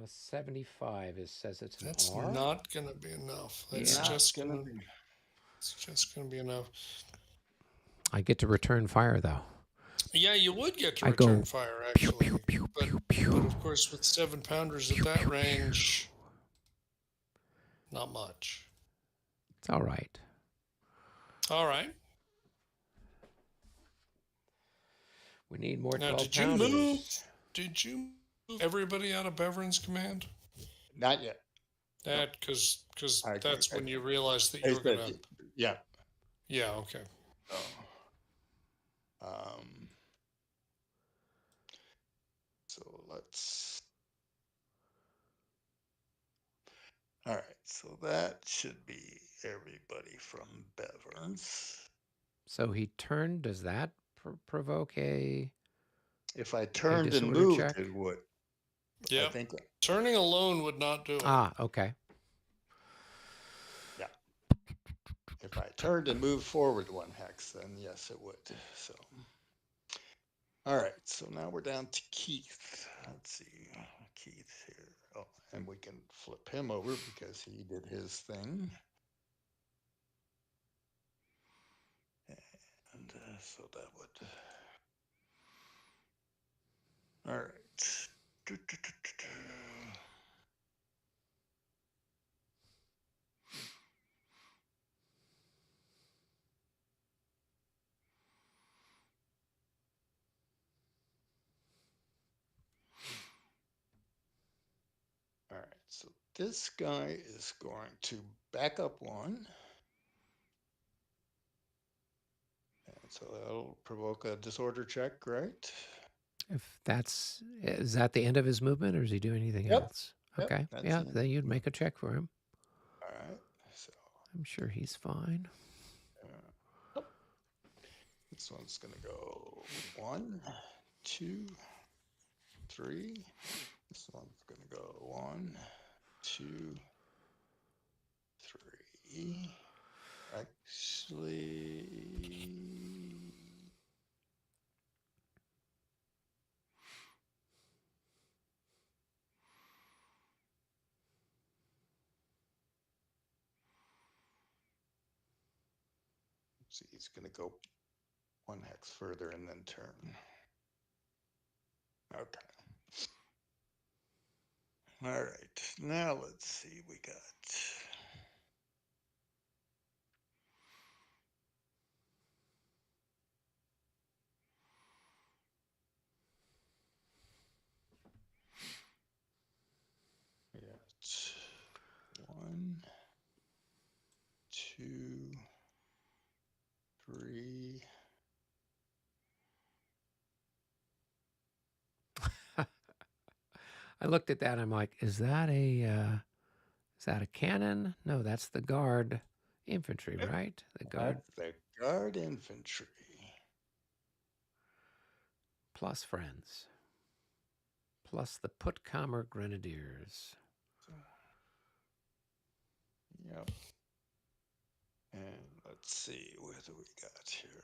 75 says it's an That's R. not gonna be enough. That's Yeah. just gonna gonna. be. It's just gonna be enough. I get to return fire though. Yeah, you would get to I go return fire pew actually, pew pew but pew pew. but of course with 7-pounders at that range, not much. It's all right. All right. We need more Now, 12 did you move? pounders. Did you move everybody out of Beverin's command? Not yet. That because I, that's I, when you realized that I you were said, gonna. yeah. Yeah. Okay. Oh. So let's. All right. So that should be everybody from Beverns. So he turned. Does that provoke a If I turned and disorder moved, check? it would. I Yep. think. Turning alone would not do it. Ah, okay. Yeah. If I turned and moved forward 1 hex, then yes, it would. So. All right. So now we're down to Keith. Let's see. Keith here. Oh, and we can flip him over because he did his thing. And so that would. All right. All right, so this guy is going to back up one. And so that'll provoke a disorder check, right? If that's is that the end of his movement, or is he doing anything Yep, else? yep, Okay, that's yeah, the end. then you'd make a check for him. All right, so I'm sure he's fine. oh, this one's going to go 1, 2, 3. This one's going to go 1, 2, 3. Actually, see, he's going to go 1 hex further and then turn. Okay. All right. Now let's see. We got we got 1, 2, 3. I looked at that. I'm like, is that a cannon? No, that's the guard infantry, Yep, right? The guard that's the guard infantry. plus friends plus the Puttkamer Grenadiers. So, yep. And let's see, what do we got here?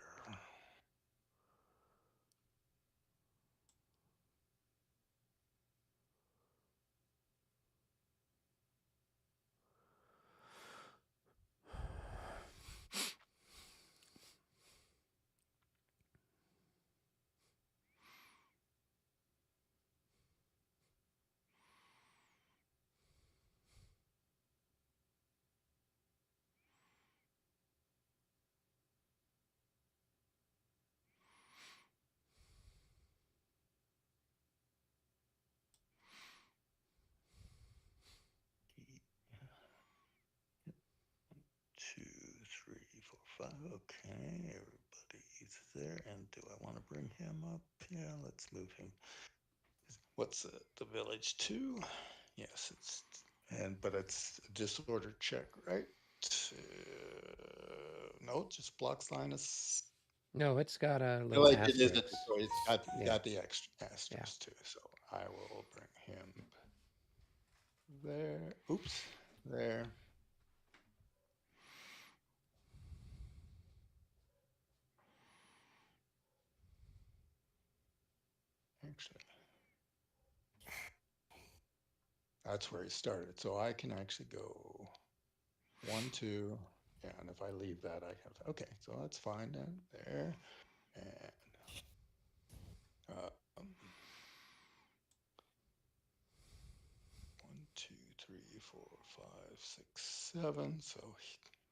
Two, three, four, 5. Okay, everybody's there. And do I want to bring him up? Yeah, let's move him. What's the village 2? Yes, it's but it's a disorder check, right? No, just blocks Linus. No, it's got a No, little like it is a asterisk. disorder. It's Yeah, got the extra yeah. asterisk too. So I will bring him there. Oops, there. Actually, that's where he started. So I can actually go 1, 2. Yeah, and if I leave that, I have. Okay, so that's fine then. There and um, 1, 2, 3, 4, 5, 6, 7. So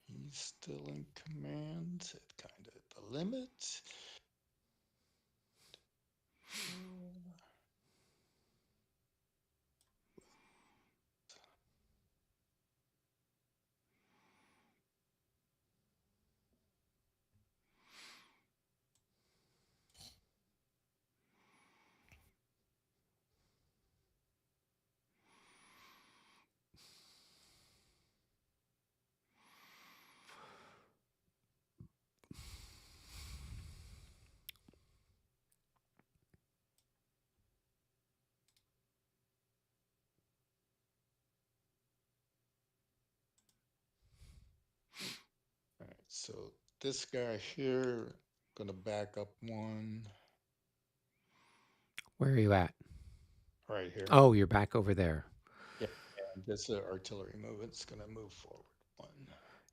he's still in command at kind of the limit. All right, so this guy here, gonna back up 1 Where are you at? right here. Oh, you're back over there. Yeah, and this artillery movement's gonna move forward 1.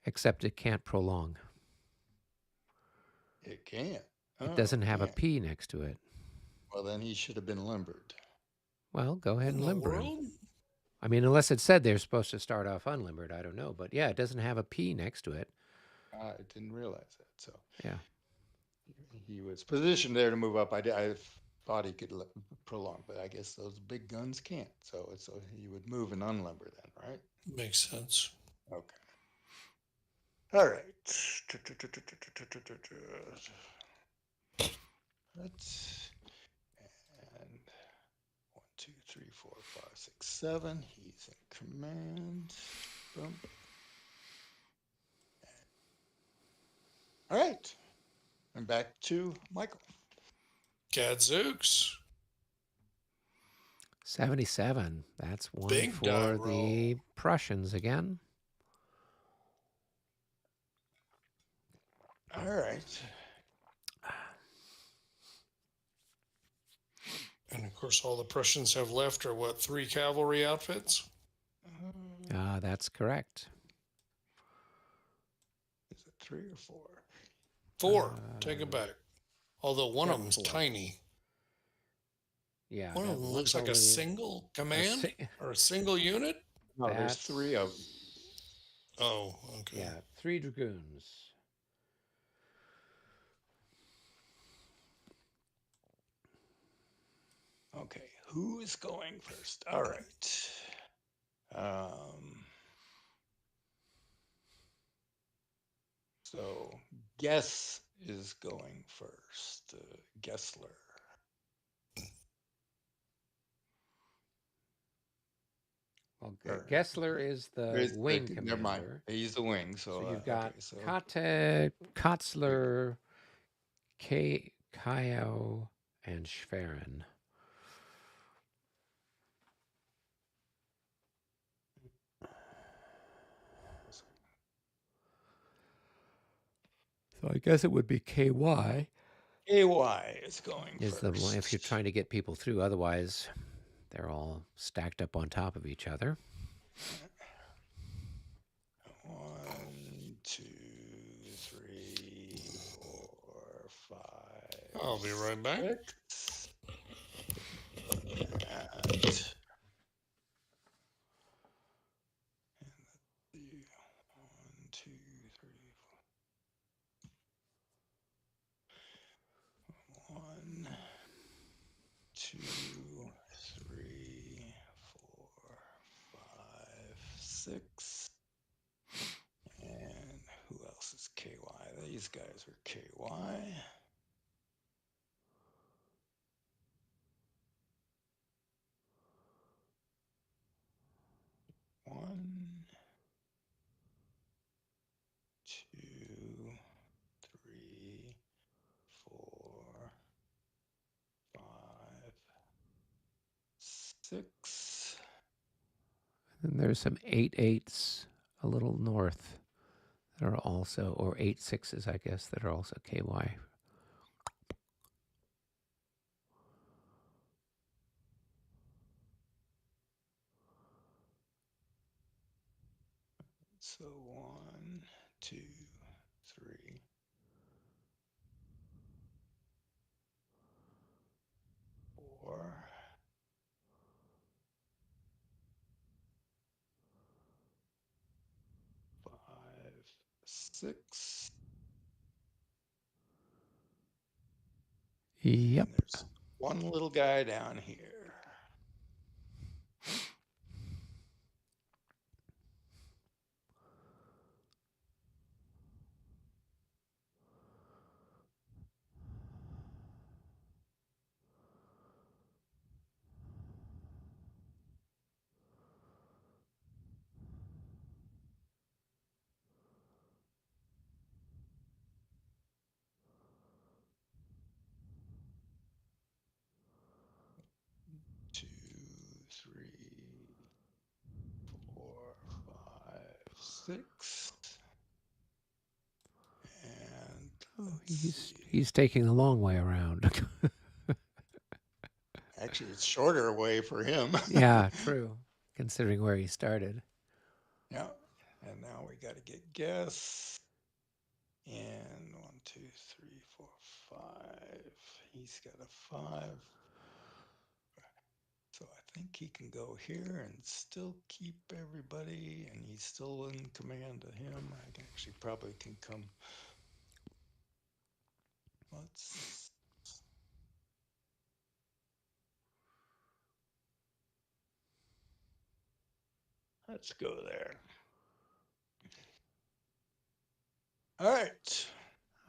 Except it can't prolong. It can't. It Oh, doesn't it have a can't. P next to it. Well, then he should have been limbered. Well, go What ahead in and the limber him. world? I mean, unless it said they're supposed to start off unlimbered, I don't know. But yeah, it doesn't have a P next to it. I didn't realize that. So Yeah. he was positioned there to move up. I thought he could prolong, but I guess those big guns can't. So he would move and unlimber then, right? Makes sense. Okay. All right. Let's and 1, 2, 3, 4, 5, 6, 7. He's in command. Boom. All right. And back to Michael. Gadzooks. 77. That's one Big die for roll. the Prussians again. All right. And of course, all the Prussians have left are what, 3 cavalry outfits? That's correct. Is it 3 or 4? 4. Take it back. Although one Yeah, of them's 4. tiny. Yeah. One of them looks like a single command or a single unit. No, there's 3 of them. Oh, okay. Yeah, 3 dragoons. Okay, who is going first? All right. So Guess is going first. Gessler. Well, Gessler is the wing commander. Never mind. He's the wing. So, you've got okay, so Kate, Kotzler, Kyo, and Schwerin. So I guess it would be KY. KY is going Is first. the one if you're trying to get people through. Otherwise, they're all stacked up on top of each other. 1, 2, 3, 4, 5. I'll be right back. 6. And 1, 2, 3, 4. 1, 2, 3, 4, 5, 6. And who else is KY? These guys are KY. 1, 2, 3, 4, 5, 6. And there's some 8/8s a little north that are also, or 8/6s, I guess, that are also KY. So 1, 2, 3, 4, 5, 6. Yep. And there's one little guy down here. Two, 3, 4, 5, 6. And He's taking the long way around. actually, it's shorter away for him. Yeah, true. Considering where he started. Yeah. And now we got to get Guess. And 1, 2, 3, 4, 5. He's got a 5. think he can go here and still keep everybody, and he's still in command of him. I actually probably can come. Let's go there. All right.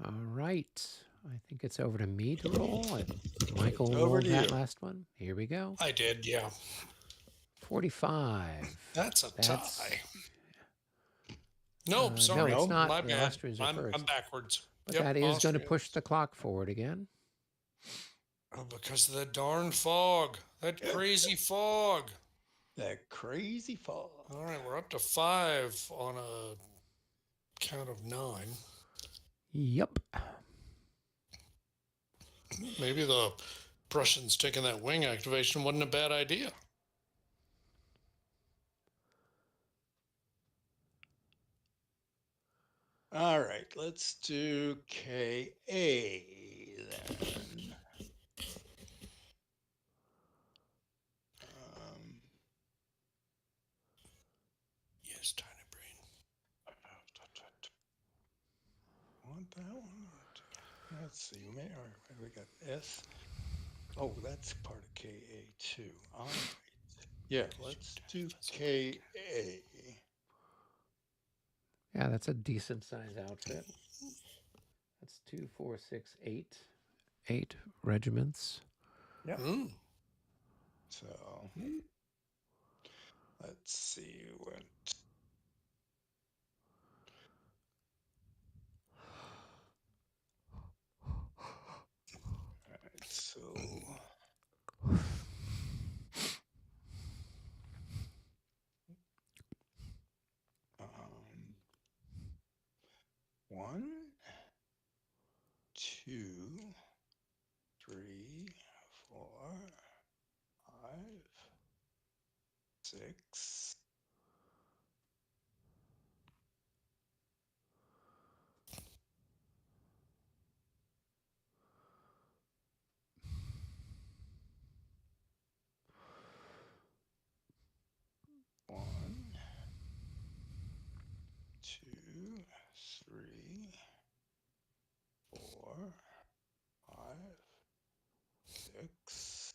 All right. I think it's over to me to roll. Michael Over rolled to that you. last one. Here we go. I did, yeah. 45. That's a That's tie. Nope, no, sorry. it's No. not. My The bad. Austrians are I'm first. backwards. But Yep, that is going to Austrians. push the clock forward again. Oh, because of the darn fog. That crazy fog. That crazy fog. All right, we're up to 5 on a count of 9. Yep. Maybe the Prussians taking that wing activation wasn't a bad idea. All right, let's do KA then. Yes, tiny brain. Want that one? Let's see. We got S. Oh, that's part of KA too. All right. Yeah, let's do KA. Yeah, that's a decent size outfit. That's 2, 4, 6, 8. 8 regiments. Yeah. Mm. So let's see what. All right, so. 1, 2, 3, 4, 5, 6. One, 2, 3, 4, 5, 6.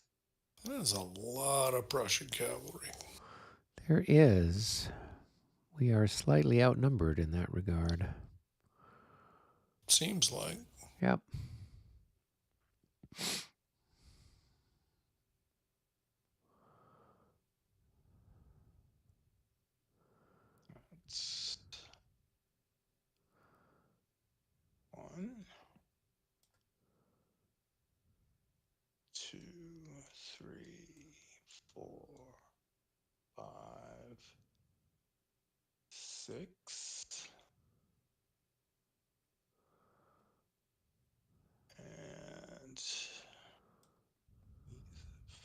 That is a lot of Prussian cavalry. There is. We are slightly outnumbered in that regard. Seems like. Yep. That's 1, 2, 3, 4, 5, 6. And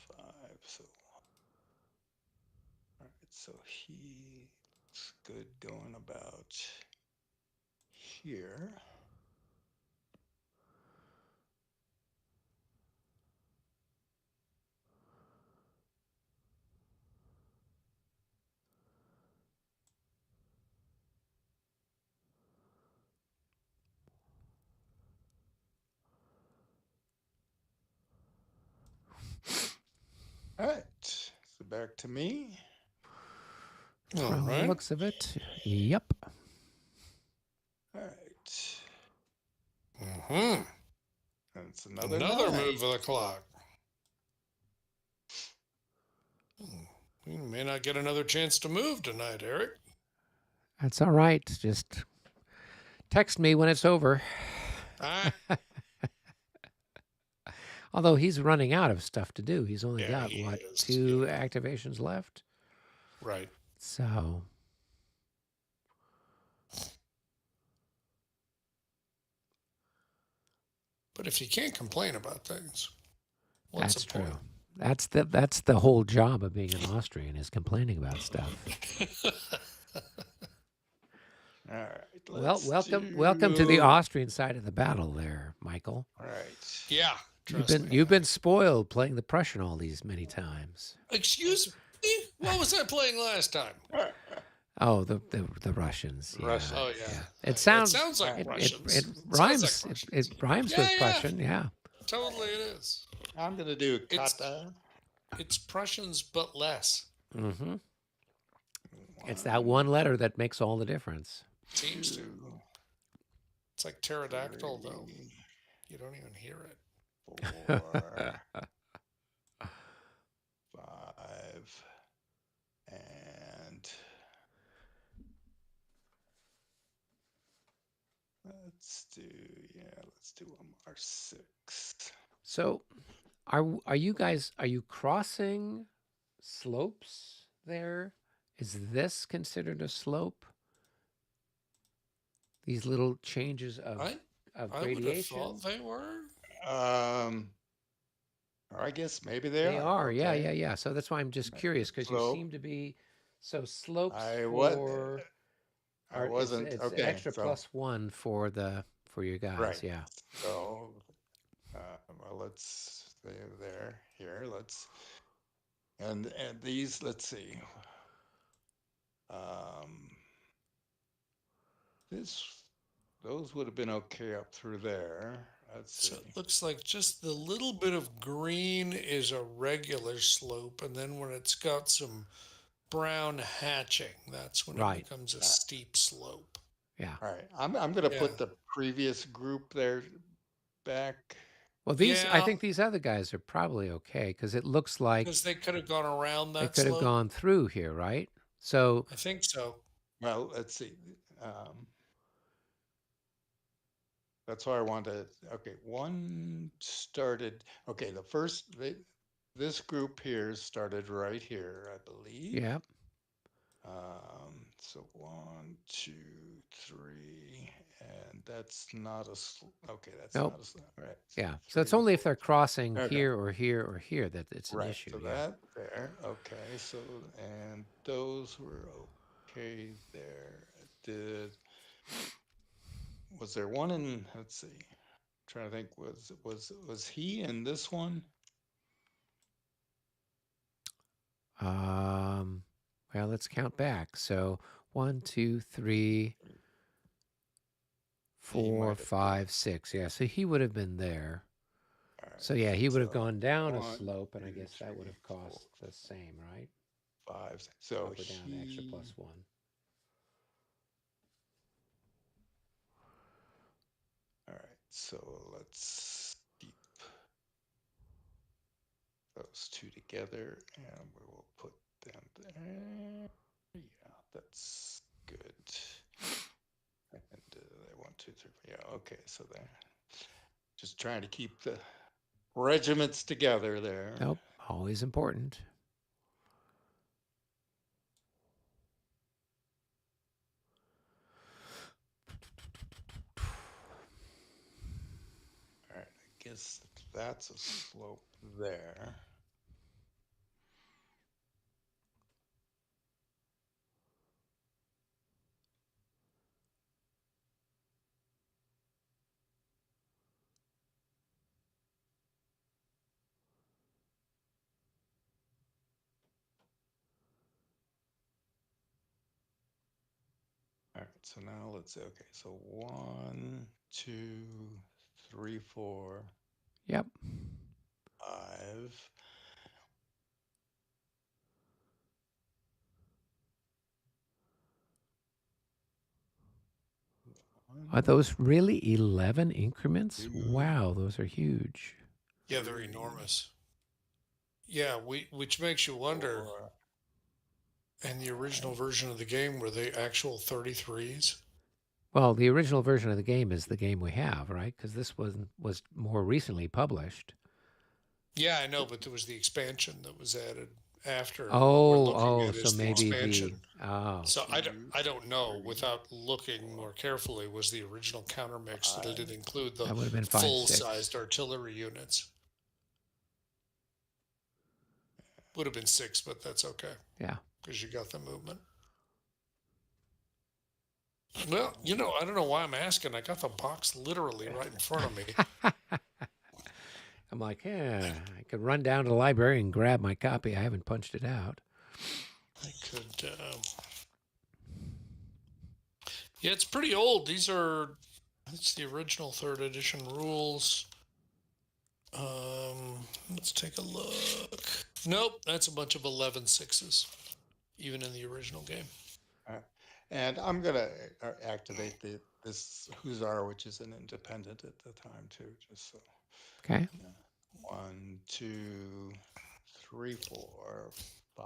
5. So, all right. So he's good going about here. All right. So back to me. From the looks of it, yep. All right. Mm-hmm. That's another move of the clock. We may not get another chance to move tonight, Eric. That's all right. Just text me when it's over. Although he's running out of stuff to do. He's only got, what, 2 activations left? Right. So. But if you can't complain about things, what's That's the point? true. That's the whole job of being an Austrian, is complaining about stuff. All right. Well, welcome to the Austrian side of the battle there, Michael. All right. Yeah. Trust me. You've been spoiled playing the Prussian all these many times. Excuse me? What was I playing last time? Oh, the Russians. Yeah, Oh, Russians. yeah. yeah. It It sounds sounds like it Russians. It sounds like rhymes. It Russians. rhymes Yeah, with yeah. Prussian. Yeah. Totally it is. I'm gonna do It's kata. it's Prussians but less. Mm-hmm. It's that One, one letter that makes all the difference. Seems to. two, It's like pterodactyl though. three, You don't even hear it. 4, 5, and let's do let's do one more 6. So, are you guys crossing slopes there? Is this considered a slope? These little changes I of I would have gradation? thought they were. Or I guess maybe they They are. are. Yeah, Okay. yeah, yeah. So that's why I'm just curious because you So seem to be so slopes I what for I are wasn't it's an okay. extra So +1 for your guys. right. Yeah. So well, let's stay there. Here, let's and these. Let's see. Um, this those would have been okay up through there. Let's So see. it looks like just the little bit of green is a regular slope, and then when it's got some brown hatching, that's when it Right. becomes a Uh, steep slope. Yeah. all right. I'm gonna Yeah. put the previous group there back. Well, I Yeah, think these other guys are probably okay because it looks like because they could have gone around they that could have slope. gone through here, right? So, I think so. Well, let's see. Um, that's why I wanted. Okay, one started. Okay, this group here started right here, I believe. yeah. So 1, 2, 3, and that's not okay, that's Nope. not all right. So Yeah. So it's 3, only if 4. they're crossing Okay, here or here or here that it's an right. issue. So Yeah. that there. Okay, so and those were okay there. Did was there one in? Let's see. Trying to think. Was he in this one? Um, well, let's count back. So 1, 2, 3, He 4, might have been. 5, 6. Yeah. So he would have been there. All right. So yeah, he would have So gone down a 1, slope, and I 2, guess that would 3, have 4, cost the same, right? 5. So Up or down, extra he. +1. All right. So let's keep those two together, and we will put them there. Yeah, that's good. And 1, 2, 3. Yeah. Okay. So there. Just trying to keep the regiments together there. Nope. Always important. All right. I guess that's a slope there. All right, so now let's say, okay, so 1, 2, 3, 4, Yep. 5. Are those really 11 increments? 2, Wow, those are huge. Yeah, they're 3, enormous. Yeah, which makes you wonder. 4, In the original 5. version of the game, were they actual 33s? Well, the original version of the game is the game we have, right? Because this was more recently published. Yeah, I know, but there was the expansion that was added after, and what we're Oh, looking oh, at so is the maybe the expansion. oh, So 2, I don't know. 3, Without looking 4, more carefully, was the original counter mix that it 5. did include the that would have been 5, full-sized 6. artillery units? Would have been 6, but that's okay Yeah. because you got the movement. Well, I don't know why I'm asking. I got the box literally right in front of me. I'm like, yeah, I could run down to the library and grab my copy. I haven't punched it out. I could. Yeah, it's pretty old. These are. It's the original third edition rules. Let's take a look. Nope, that's a bunch of 11 sixes, even in the original game. And I'm going to activate this Hussar, which is an independent at the time, too, just so. Okay. 1, 2, 3, 4, 5,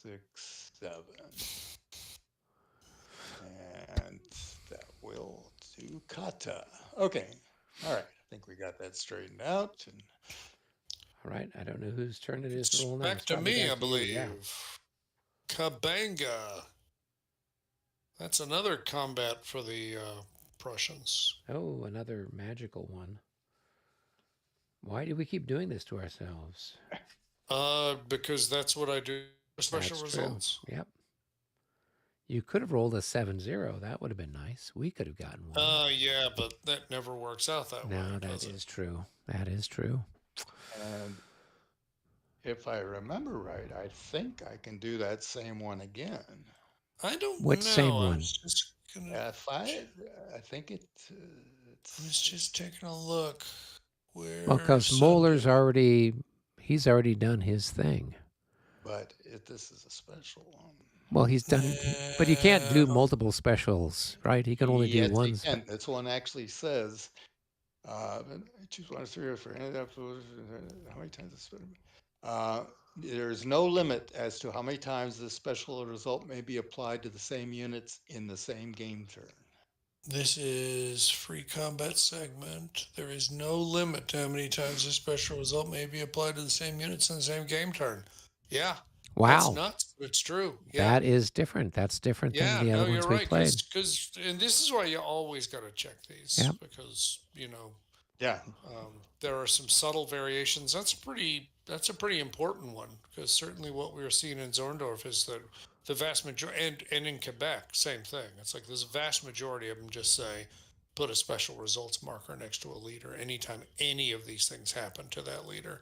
6, 7. And that will do kata. Okay. All right. I think we got that straightened out. And All right. I don't know whose turn it is to It's roll now. back It's to probably me, I back to you. Yeah. believe. Kabanga. That's another combat for the Prussians. Oh, another magical one. Why do we keep doing this to ourselves? Because that's what I do for special That's true. results. Yep. You could have rolled a 7-0. That would have been nice. We could have gotten one. Yeah, but that never works out that way, No, that does it? is true. That is true. and if I remember right, I think I can do that same one again. I don't Which know. same I one? was just gonna. If I think it's. I was just taking a look. Where? Well, because Moeller's already, he's already done his thing. But this is a special one. Well, he's done, but you can't do multiple specials, right? He can only do Yes, one. he can. This one actually says, choose one of three or for any episode. How many times this? There's no limit as to how many times this special result may be applied to the same units in the same game turn. This is free combat segment. There is no limit to how many times a special result may be applied to the same units in the same game turn. Yeah. Wow. That's nuts. It's true. Yeah. That is different. That's different Yeah, than the no, other you're ones we right. played. Because and this is why you always got to check these. Yep. Because, Yeah. there are some subtle variations. That's a pretty important one, because certainly what we were seeing in Zorndorf is that the vast majority, and in Quebec, same thing. It's like this vast majority of them just say, put a special results marker next to a leader. Anytime any of these things happen to that leader,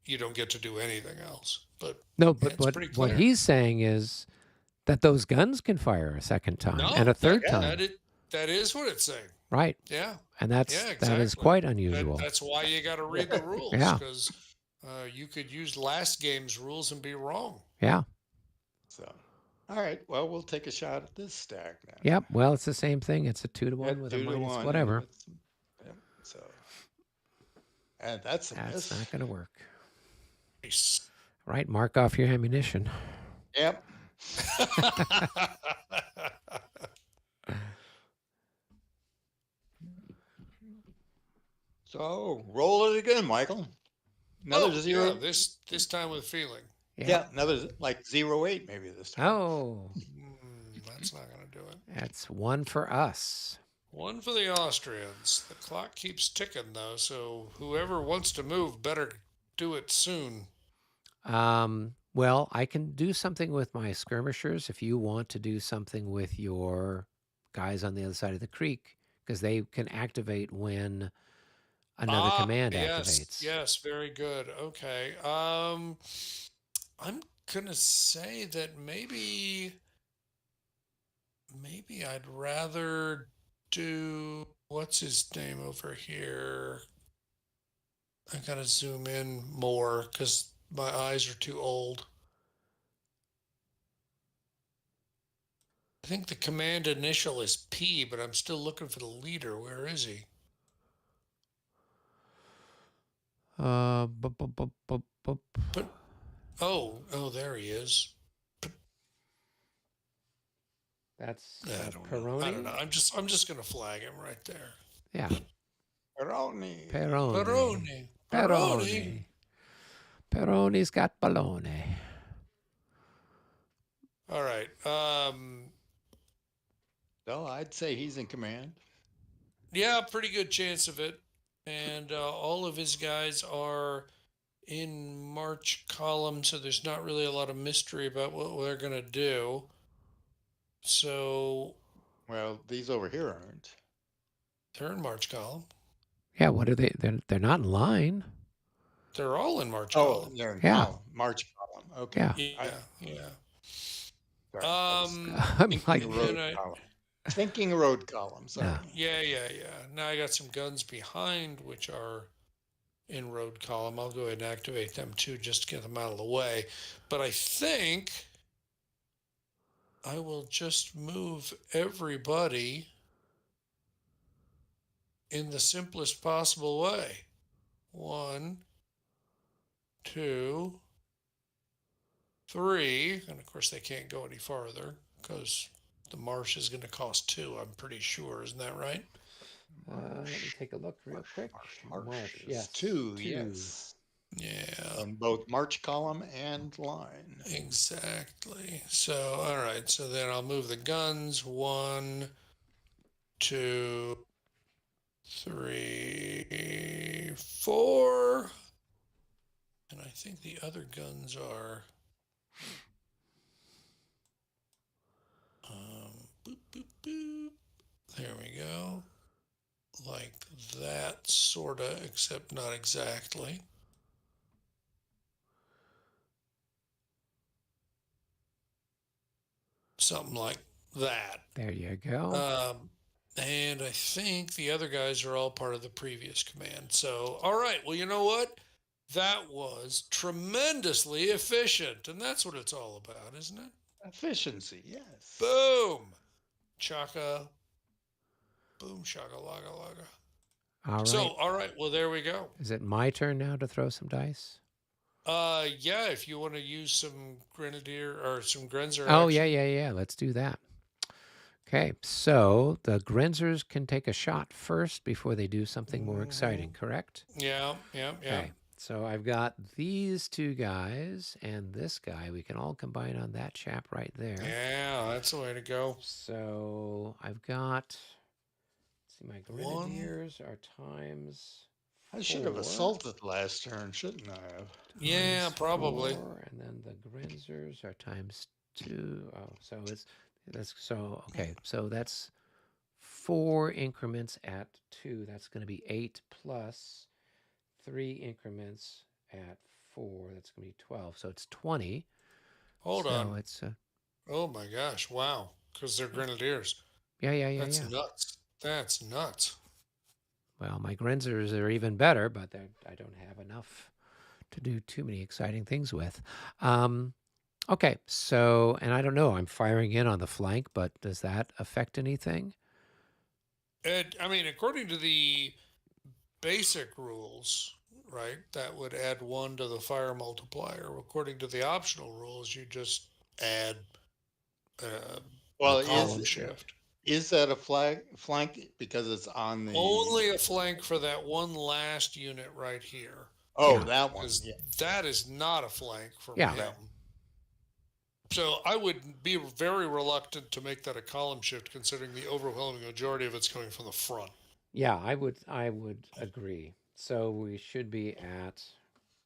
you don't get to do anything else. But No, yeah, but it's pretty what clear. he's saying is that those guns can fire a second time No, and a third that, time. that is what it's saying. Right. Yeah. And that is quite unusual. That's why you got to read the rules, Yeah. because you could use last game's rules and be wrong. Yeah. So, all right. Well, we'll take a shot at this stack now. Yep. Well, it's the same thing. It's a 2-1 with a 2 to minus 1, whatever. Yep. So, and that's a That's miss. not going to work. Nice. Right. Mark off your ammunition. Yep. So roll it again, Michael. Another 0. Yeah, this time with feeling. Yeah, another like 0-8 maybe this time. Oh, That's not going to do it. that's one for us. One for the Austrians. The clock keeps ticking, though, so whoever wants to move better do it soon. Well, I can do something with my skirmishers if you want to do something with your guys on the other side of the creek, because they can activate when another command activates. Yes, very good. Okay. I'm gonna say that maybe I'd rather do, what's his name over here? I gotta zoom in more because my eyes are too old. I think the command initial is P, but I'm still looking for the leader. Where is he? Oh, there he is. That's I don't Peroni. know. I don't know. I'm just gonna flag him right there. Yeah. Peroni. Peroni's got baloney. All right. So I'd say he's in command. Yeah, pretty good chance of it. And all of his guys are in March column, so there's not really a lot of mystery about what they're gonna do. So Well, these over here aren't. they're in March column. Yeah, what are they? They're not in line. They're all in March Oh, column. they're in Yeah, column, March column. Okay. yeah. I Yeah, yeah. sorry, I was I'm thinking like, road And I, column. Thinking road column. no. Sorry. yeah, yeah, yeah. Now I got some guns behind, which are in road column. I'll go ahead and activate them too, just to get them out of the way. But I think I will just move everybody in the simplest possible way. One, two, three. And of course, they can't go any farther because the marsh is going to cost two, I'm pretty sure. Isn't that right? Let me Marsh, take a look real marsh, quick. marsh, marsh Marsh, is yes, two. two. Yes, Yeah, on both March column and line. exactly. So, all right. So then I'll move the guns. One, two, three, four. And I think the other guns are boop, boop, boop. There we go. Like that, sorta, except not exactly. Something like that. There you go. Um, and I think the other guys are all part of the previous command. So, all right. Well, you know what? That was tremendously efficient. And that's what it's all about, isn't it? Efficiency, yes. Boom. Chaka. Boom. Shaka laga laga. All So, right. all right. Well, there we go. Is it my turn now to throw some dice? Yeah, if you want to use some grenadier or some Grenzer Oh, action. yeah. Let's do that. Okay, so the Grenzers can take a shot first before they do something more exciting, correct? Yeah, yeah, yeah. Okay, so I've got these two guys and this guy. We can all combine on that chap right there. Yeah, that's the way to go. So I've got, let's see, my One. Grenadiers are times I should have 4. assaulted last turn, shouldn't I have? Yeah, Times probably. 4, and then the Grenzers are times 2. Oh, so that's so okay. So that's 4 increments at 2. That's going to be 8 plus 3 increments at 4. That's going to be 12. So it's 20. Hold So on. it's Oh my gosh, wow. Because they're grenadiers. That's yeah. nuts. That's nuts. Well, my Grenzers are even better, but I don't have enough to do too many exciting things with. Okay, so, and I don't know, I'm firing in on the flank, but does that affect anything? I mean, according to the basic rules, right, that would add 1 to the fire multiplier. According to the optional rules, you just add uh, a Well, column shift. is that a flank because it's on the? Only a flank for that one last unit right here. Oh, Yeah, that one. Because Yeah. that is not a flank from yeah. him. So I would be very reluctant to make that a column shift, considering the overwhelming majority of it's coming from the front. Yeah, I would agree. So we should be at,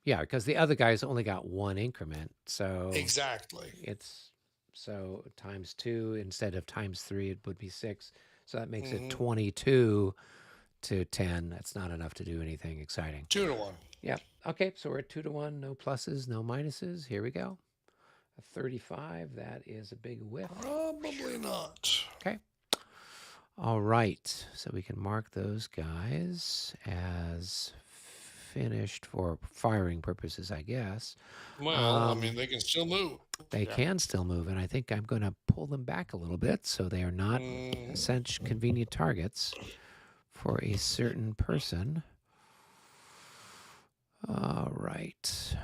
yeah, because the other guy's only got 1 increment. So Exactly. it's, so times 2 instead of times 3, it would be 6. So that makes it Mhm. 22 to 10. That's not enough to do anything exciting. 2 to 1. Yep. Okay, so we're at 2 to 1. No pluses, no minuses. Here we go. A 35. That is a big whiff. Probably not. Okay. All right. So we can mark those guys as finished for firing purposes, I guess. Well, I mean, they can still move. They Yeah. can still move, and I think I'm going to pull them back a little bit so they are not such convenient targets for a certain person. All right.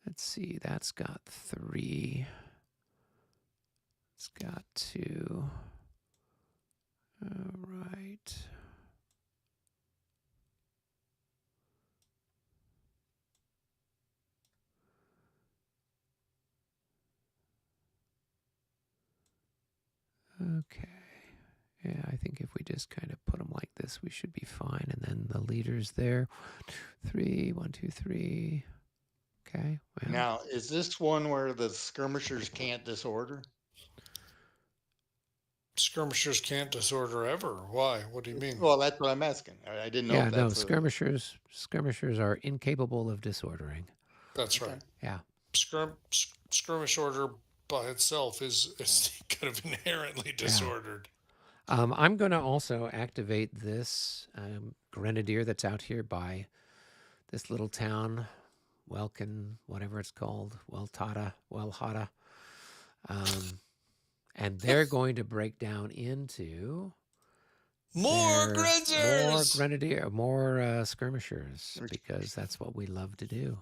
Let's see. That's got 3. It's got 2. All right. Okay. Yeah, I think if we just kind of put them like this, we should be fine. And then the leaders there. 3, 1, 2, 3. Okay. Well, Now, is this one where the skirmishers can't disorder? Skirmishers can't disorder ever. Why? What do you mean? Well, that's what I'm asking. I didn't know Yeah, if no, that's a skirmishers are incapable of disordering. That's okay. right. Yeah. Skirmish order by itself is kind of inherently disordered. I'm going to also activate this grenadier that's out here by this little town, Welkin, whatever it's called, Welhada. And they're going to break down into More grenadier, more skirmishers, because that's what we love to do.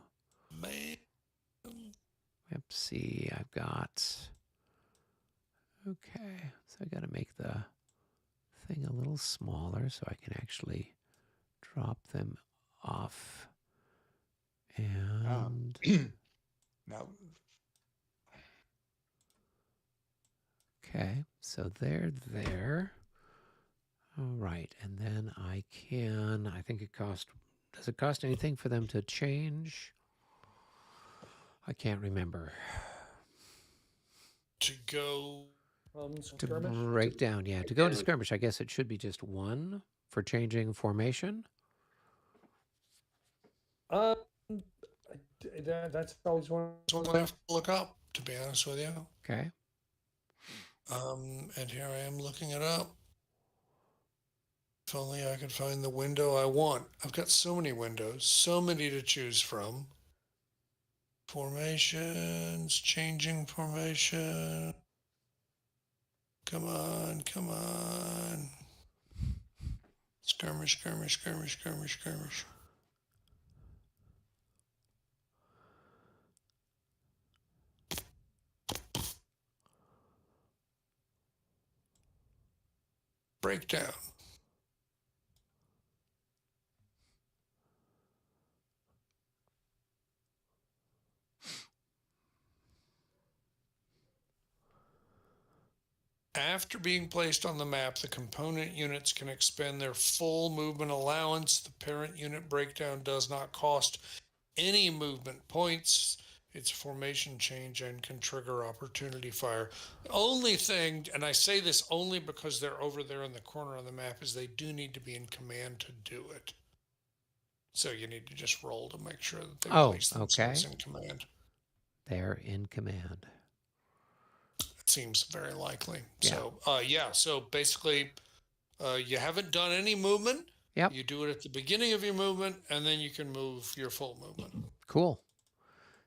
Man. Let's see, I've got. Okay, so I got to make the thing a little smaller so I can actually drop them off. And Now, okay, so they're there. All right, and then I think does it cost anything for them to change? I can't remember. To go To break down, yeah. To go to skirmish, I guess it should be just one for changing formation. That's always one. That's what I have to look up, to be honest with you. Okay. And here I am looking it up. If only I could find the window I want. I've got so many windows, so many to choose from. Formations, changing formation. Come on, come on. Skirmish, skirmish, skirmish, skirmish, skirmish. Breakdown. After being placed on the map, the component units can expend their full movement allowance. The parent unit breakdown does not cost any movement points. It's a formation change and can trigger opportunity fire. The only thing, and I say this only because they're over there in the corner on the map, is they do need to be in command to do it. So you need to just roll to make sure that they place themselves in command. They're in command. It seems very likely. Yeah. So, so basically, you haven't done any movement. Yep. You do it at the beginning of your movement, and then you can move your full movement. Cool.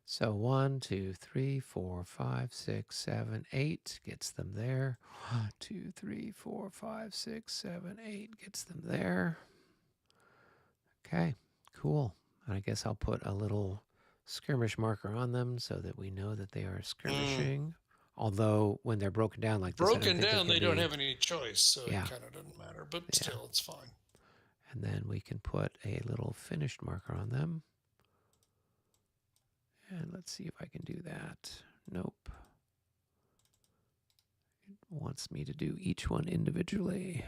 So 1, 2, 3, 4, 5, 6, 7, 8 gets them there. 1, 2, 3, 4, 5, 6, 7, 8 gets them there. Okay, cool. And I guess I'll put a little skirmish marker on them so that we know that they are skirmishing. Although when they're broken down like this, broken down, they don't have any choice, so Yeah. it kind of doesn't matter. But still, it's fine. And then we can put a little finished marker on them. And let's see if I can do that. Nope. It wants me to do each one individually.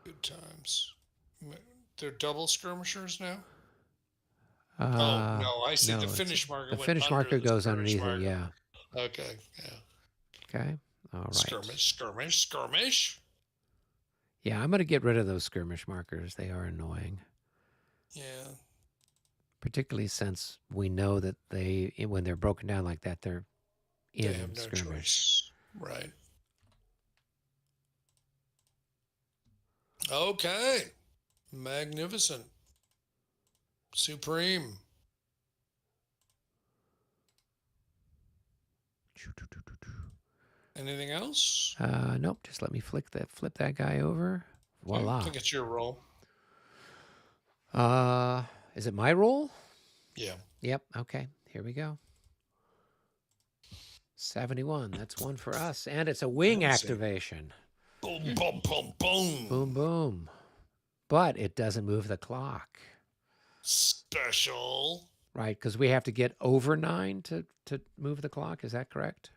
Good times. They're double skirmishers now? Oh, no, I see no, the finish marker. The finish marker goes underneath it, yeah. Okay, yeah. Okay, all right. Skirmish, skirmish, skirmish. Yeah, I'm going to get rid of those skirmish markers. They are annoying. Yeah. Particularly since we know that when they're broken down like that, they're in They have no skirmish. choice. Right. Okay. Magnificent. Supreme. Anything else? Nope. Just let me flip that guy over. Voila. I think it's your roll. Is it my roll? Yeah. Yep. Okay. Here we go. 71. That's one for us, and it's a wing activation. Boom, boom, boom, boom. Boom, boom. But it doesn't move the clock. Special. Right, because we have to get over 9 to move the clock. Is that correct?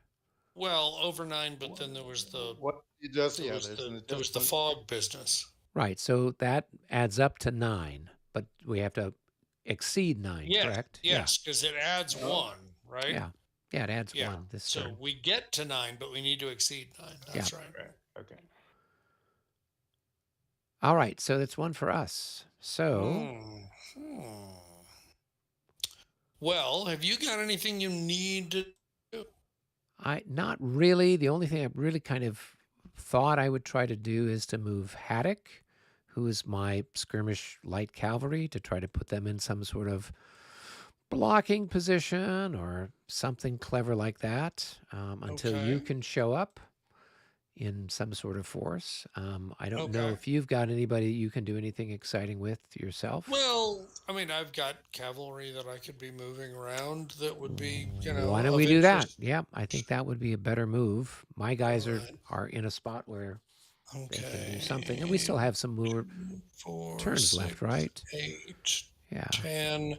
Well, over 9, but then there was the what you just there was the fog business. Right, so that adds up to 9, but we have to exceed 9, correct? Yes, because it adds 1, right? Yeah, it adds 1 this So turn. we get to 9, but we need to exceed 9. That's right. Okay. All right, so that's one for us. So Hmm. Well, have you got anything you need to do? not really. The only thing I really kind of thought I would try to do is to move Haddock, who is my skirmish light cavalry, to try to put them in some sort of blocking position or something clever like that until you Okay. can show up in some sort of force. I don't know Okay. if you've got anybody you can do anything exciting with yourself. Well, I mean, I've got cavalry that I could be moving around that would be, Why don't we of do that? interest. Yeah, I think that would be a better move. My All guys right. are in a spot where they can do something, and we Okay. still have some more 2, 4, turns 6, left, right? 8, Yeah. 10.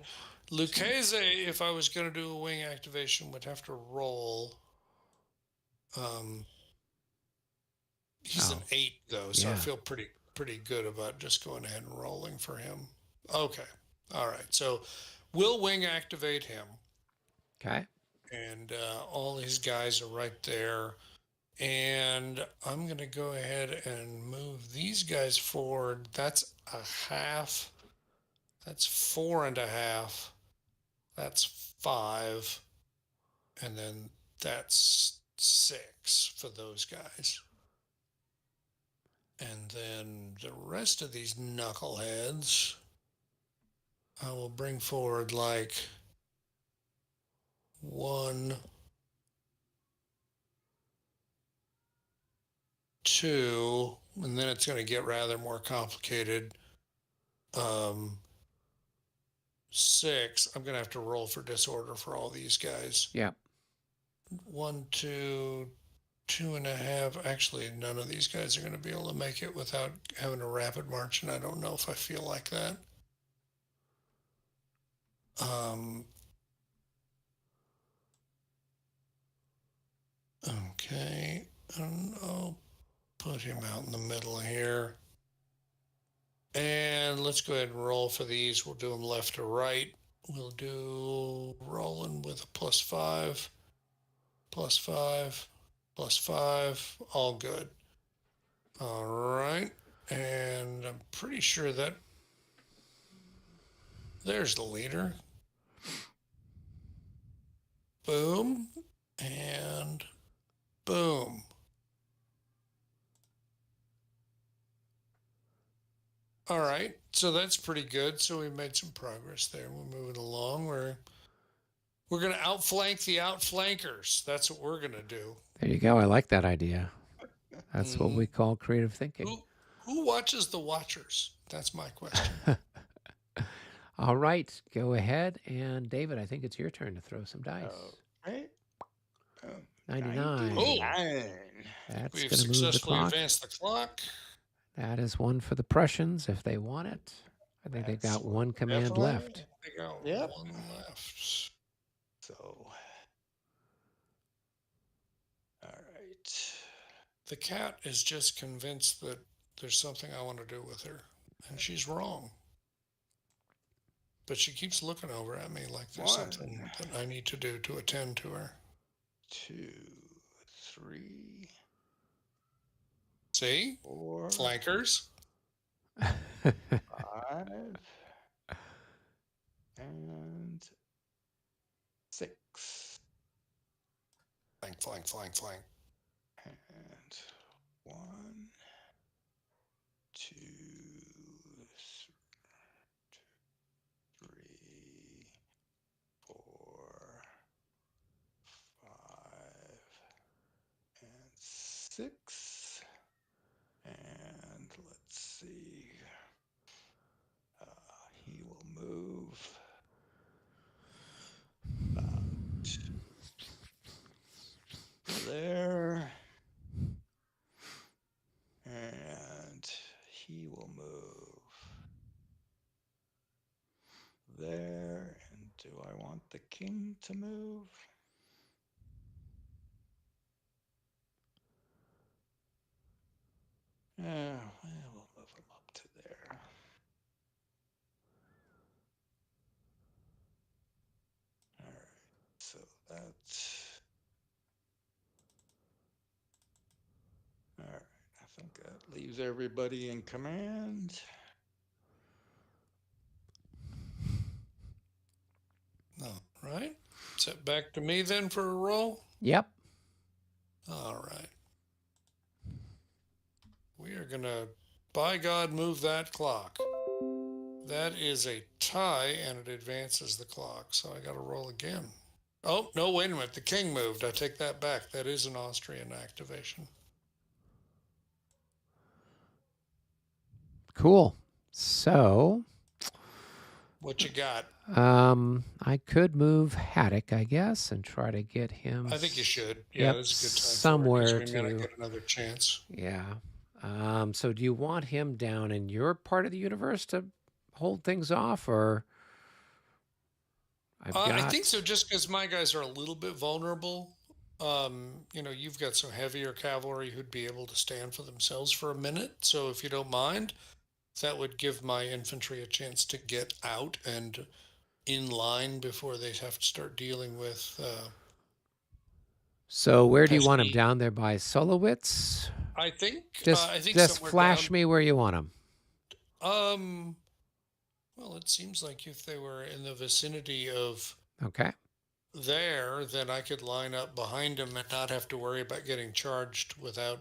Lucchese, if I was going to do a wing activation, would have to roll. Um, he's an Oh, 8 though, so I yeah. feel pretty good about just going ahead and rolling for him. Okay. All right. So we'll wing activate him, Okay. and all his guys are right there. And I'm going to go ahead and move these guys forward. That's a half. That's 4.5. That's 5. And then that's 6 for those guys. And then the rest of these knuckleheads, I will bring forward like 1, 2, and then it's going to get rather more complicated. 6. I'm going to have to roll for disorder for all these guys. Yeah. 1, 2, 2.5. Actually, none of these guys are going to be able to make it without having a rapid march, and I don't know if I feel like that. Um, okay, and I'll put him out in the middle here. And let's go ahead and roll for these. We'll do them left to right. We'll do rolling with a +5, +5, +5. All good. All right. And I'm pretty sure that there's the leader. Boom. And boom. All right. So that's pretty good. So we made some progress there. We're moving along. We're going to outflank the outflankers. That's what we're going to do. There you go. I like that idea. That's what Mm-hmm. we call creative thinking. Who watches the watchers? That's my question. All right, go ahead. And David, I think it's your turn to throw some dice. Right. 99. 99. That's We've going to move the successfully clock. advanced the clock. That is one for the Prussians if they want it. I think they've That's got one command definitely. left. They got Yep. one left. So, all right. The cat is just convinced that there's something I want to do with her, and she's wrong. But she keeps looking over at me like there's 1, something that I need to do to attend to her. 2, 3, See? 4, Flankers. 5, and 6. Flank. And 1, 2, 3, 4, 5, and 6. And let's see. He will move about there. And he will move there. And do I want the king to move? Yeah, we'll move him up to there. All right, so that's all right. think that leaves everybody in command. All right. Is it back to me then for a roll? Yep. All right. We are going to, by God, move that clock. That is a tie, and it advances the clock. So I got to roll again. Oh, no, wait a minute. The king moved. I take that back. That is an Austrian activation. Cool. So, What you got? I could move Haddock, I guess, and try to get him. I think you should. Yeah, Yep, that's a good time somewhere for it because we may to. not get another chance. Yeah. So do you want him down in your part of the universe to hold things off, or I think so, just because my guys are a little bit vulnerable. You've got some heavier cavalry who'd be able to stand for themselves for a minute. So if you don't mind, that would give my infantry a chance to get out and in line before they have to start dealing with. So where do you want him? pesky- Down there by Solowitz? I think. Just I think just somewhere flash down. me where you want him. Well, it seems like if they were in the vicinity of Okay. there, then I could line up behind them and not have to worry about getting charged without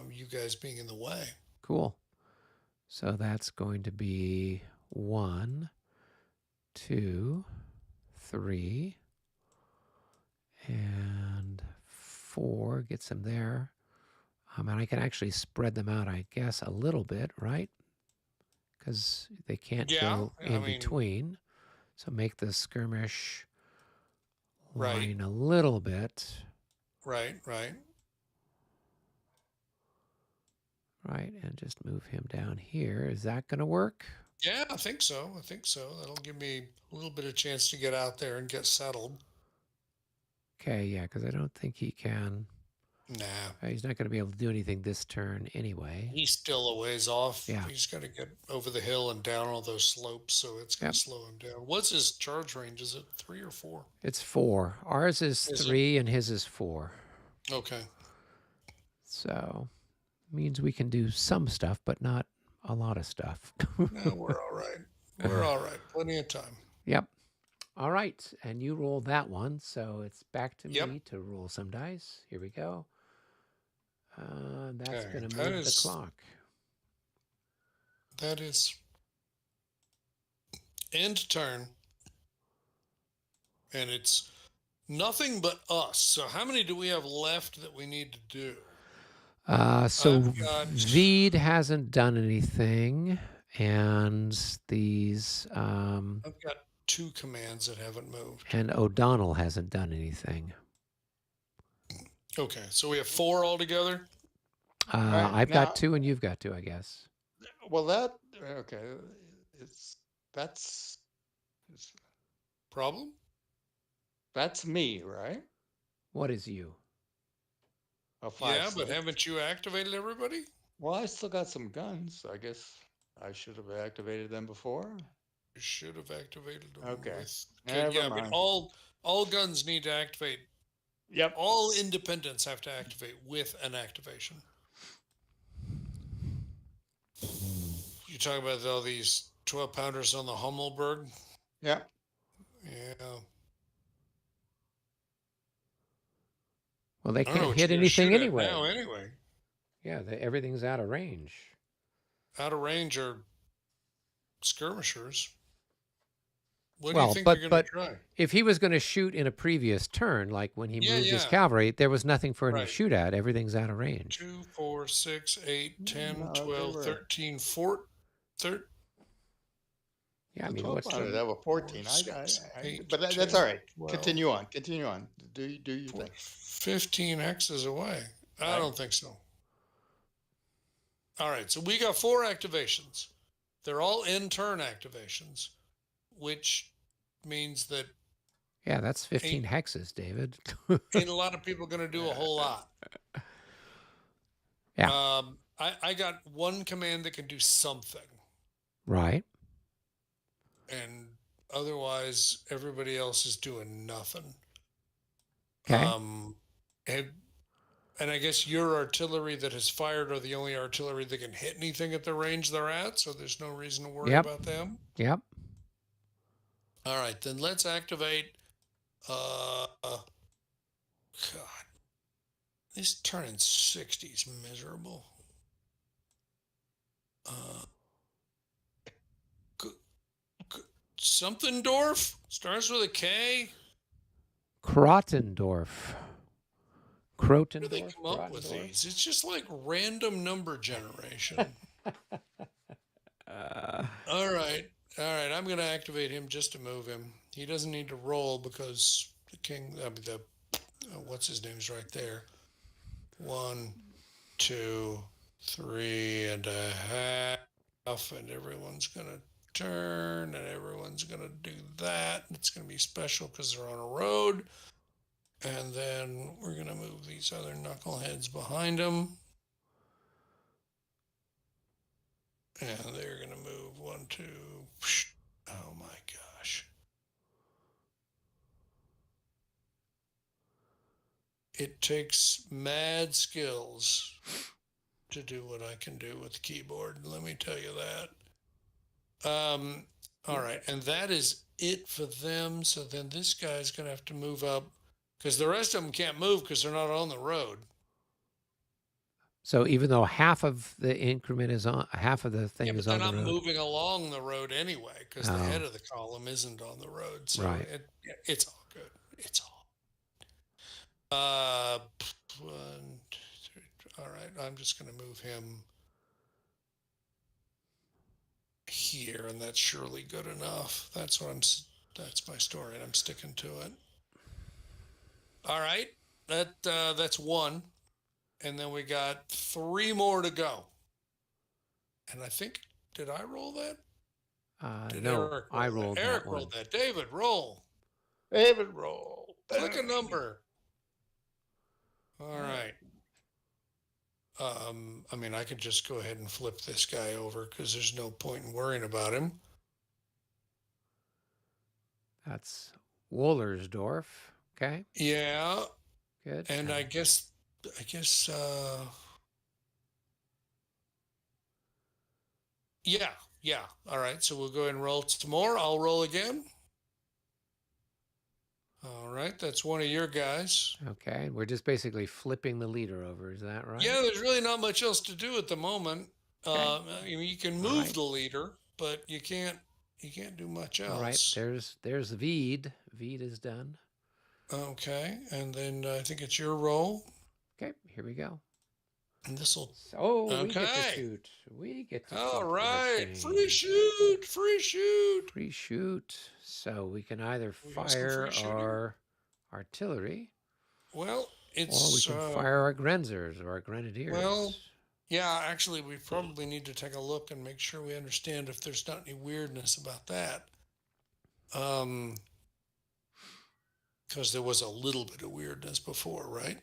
you guys being in the way. Cool. So that's going to be 1, 2, 3, and 4. Gets them there. And I can actually spread them out, I guess, a little bit, right? Because they can't go in between. So make the skirmish line a little bit. Right. Right, and just move him down here. Is that going to work? Yeah, I think so. That'll give me a little bit of chance to get out there and get settled. Okay, yeah, because I don't think he can. Nah. He's not going to be able to do anything this turn anyway. He's still a ways off. Yeah. He's got to get over the hill and down all those slopes, so it's going to slow him down. What's his charge range? Is it 3 or 4? It's 4. Ours is 3 and his is 4. Okay. So means we can do some stuff, but not a lot of stuff. No, we're all right. We're all right. Plenty of time. Yep. All right, and you rolled that one, so it's back to me to roll some dice. Here we go. That's going to move the clock. That is end turn. And it's nothing but us. So how many do we have left that we need to do? So Veed hasn't done anything, and these. I've got 2 commands that haven't moved. And O'Donnell hasn't done anything. Okay, so we have 4 altogether? I've got 2 and you've got 2, I guess. Well, okay. That's problem? That's me, right? What is you? Yeah, but haven't you activated everybody? Well, I still got some guns. I guess I should have activated them before. You should have activated them. Okay. Yeah, but all guns need to activate. Yep. All independents have to activate with an activation. You talk about all these 12-pounders on the Hummelberg? Yeah. Yeah. Well, they can't hit anything anyway. Now, anyway. Yeah, everything's out of range. Out of range are skirmishers. What do you think you're going to try? If he was going to shoot in a previous turn, like when he moved his cavalry, there was nothing for him to shoot at. Everything's out of range. 2, 4, 6, 8, 10, 12, 13, 14. Yeah, I mean, what's that? Have a 14. But that's all right. 12, Continue on. Do you think? 15 hexes away. I don't think so. All right, so we got 4 activations. They're all end turn activations, which means that. Yeah, that's 15 hexes, David. Ain't a lot of people going to do a whole lot. Yeah. I got 1 command that can do something. Right. And otherwise, everybody else is doing nothing. Okay. And I guess your artillery that has fired are the only artillery that can hit anything at the range they're at, so there's no reason to worry Yep. about them. Yep. All right, then let's activate. God, this turning 60 is miserable. Uh, something Dorf starts with a K. Krotendorf. Where do they Krotendorf? come up with Krotendorf? these? It's just like random number generation. All right. All right. I'm going to activate him just to move him. He doesn't need to roll because the king, what's his name's right there. 1, 2, 3 and a half. And everyone's going to turn and everyone's going to do that. It's going to be special because they're on a road. And then we're going to move these other knuckleheads behind them. And they're going to move 1, 2. Oh my gosh. It takes mad skills to do what I can do with the keyboard. Let me tell you that. All right. And that is it for them. So then this guy's going to have to move up because the rest of them can't move because they're not on the road. So even though half of the increment is on, half of the thing Yeah, but is they're on the not road. moving along the road anyway because the Oh. head of the column isn't on the road. So Right. it's all good. It's all. 1, 2, 3. All right, I'm just going to move him here, and that's surely good enough. That's my story, and I'm sticking to it. All right, that's 1, and then we got 3 more to go. And I think, did I roll that? Did No, Eric I roll that? rolled Eric that one. rolled that. David, roll. David, roll. Click a number. All right. I mean, I could just go ahead and flip this guy over because there's no point in worrying about him. That's Wollersdorf. Okay. Yeah. Good. And I guess, yeah. All right. So we'll go ahead and roll some more. I'll roll again. All right. That's one of your guys. Okay. We're just basically flipping the leader over. Is that right? Yeah. There's really not much else to do at the moment. Okay. I mean, you can move the leader, but you can't do much else. All right. There's Veed. Veed is done. Okay. And then I think it's your roll. Okay. Here we go. And this will. Oh, we get to shoot. We get to shoot. All right. Free shoot. Free shoot. Free shoot. So we can either fire our artillery. Well, or we can fire our Grenzers or our Grenadiers. Well, yeah, actually, we probably need to take a look and make sure we understand if there's not any weirdness about that. Because there was a little bit of weirdness before, right?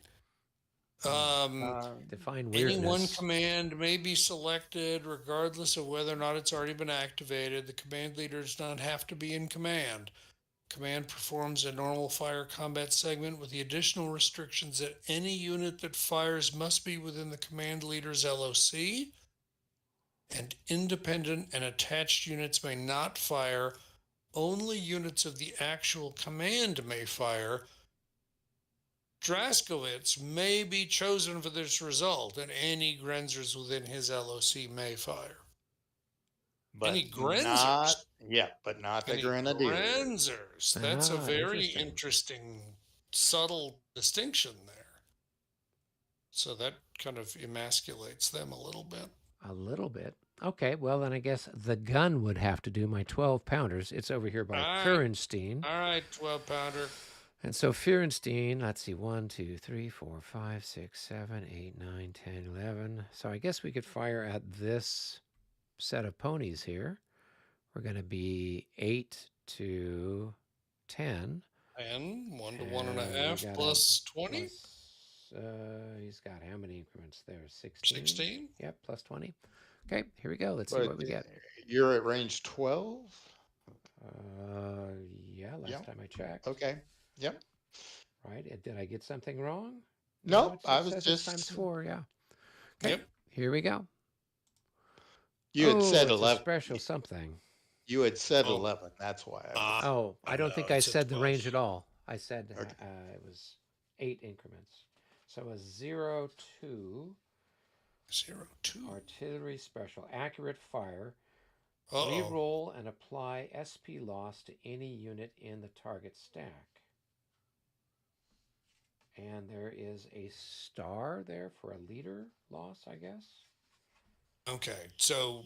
Define weirdness. Any one command may be selected regardless of whether or not it's already been activated. The command leader does not have to be in command. Command performs a normal fire combat segment with the additional restrictions that any unit that fires must be within the command leader's LOC, and independent and attached units may not fire. Only units of the actual command may fire. Draskowitz may be chosen for this result, and any Grenzers within his LOC may fire. But any Grenzers? But not the Grenadiers. Grenzers. That's a very interesting, subtle distinction there. So that kind of emasculates them a little bit. A little bit. Okay, well, then I guess the gun would have to do my 12-pounders. It's over here by Fehrenstein. All right, 12-pounder. And so Fehrenstein, let's see, 1, 2, 3, 4, 5, 6, 7, 8, 9, 10, 11. So I guess we could fire at this set of ponies here. We're going to be 8 to 10. And 1 to 1.5 plus 20. He's got how many increments there? 16? 16? Yep, plus 20. Okay, here we go. Let's see what we get. You're at range 12? Yeah, last time I checked. Okay. Yep. Right. Did I get something wrong? No, Nope, it I was says it's times just 4. Yeah. Okay, Yep. here we go. you had Oh, said it's a 11. special something. You had said Oh, 11. That's why I was. Oh, I don't think no, I it's a said the 12. range at all. I said Okay. it was 8 increments. So a 0, 2, 0, 2. artillery special, accurate fire, Uh-oh. reroll and apply SP loss to any unit in the target stack. And there is a star there for a leader loss, I guess. Okay, so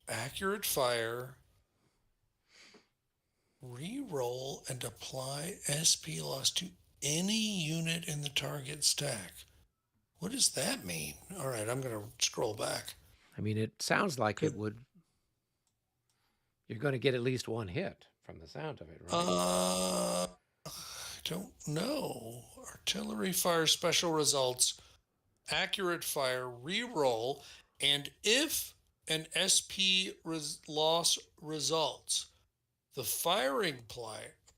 accurate fire, re-roll, and apply SP loss to any unit in the target stack. What does that mean? All right, I'm going to scroll back. I mean, it sounds like Good. it would. You're going to get at least one hit from the sound of it, right? I don't know. Artillery fire special results, accurate fire, re-roll, and if an SP loss results, the firing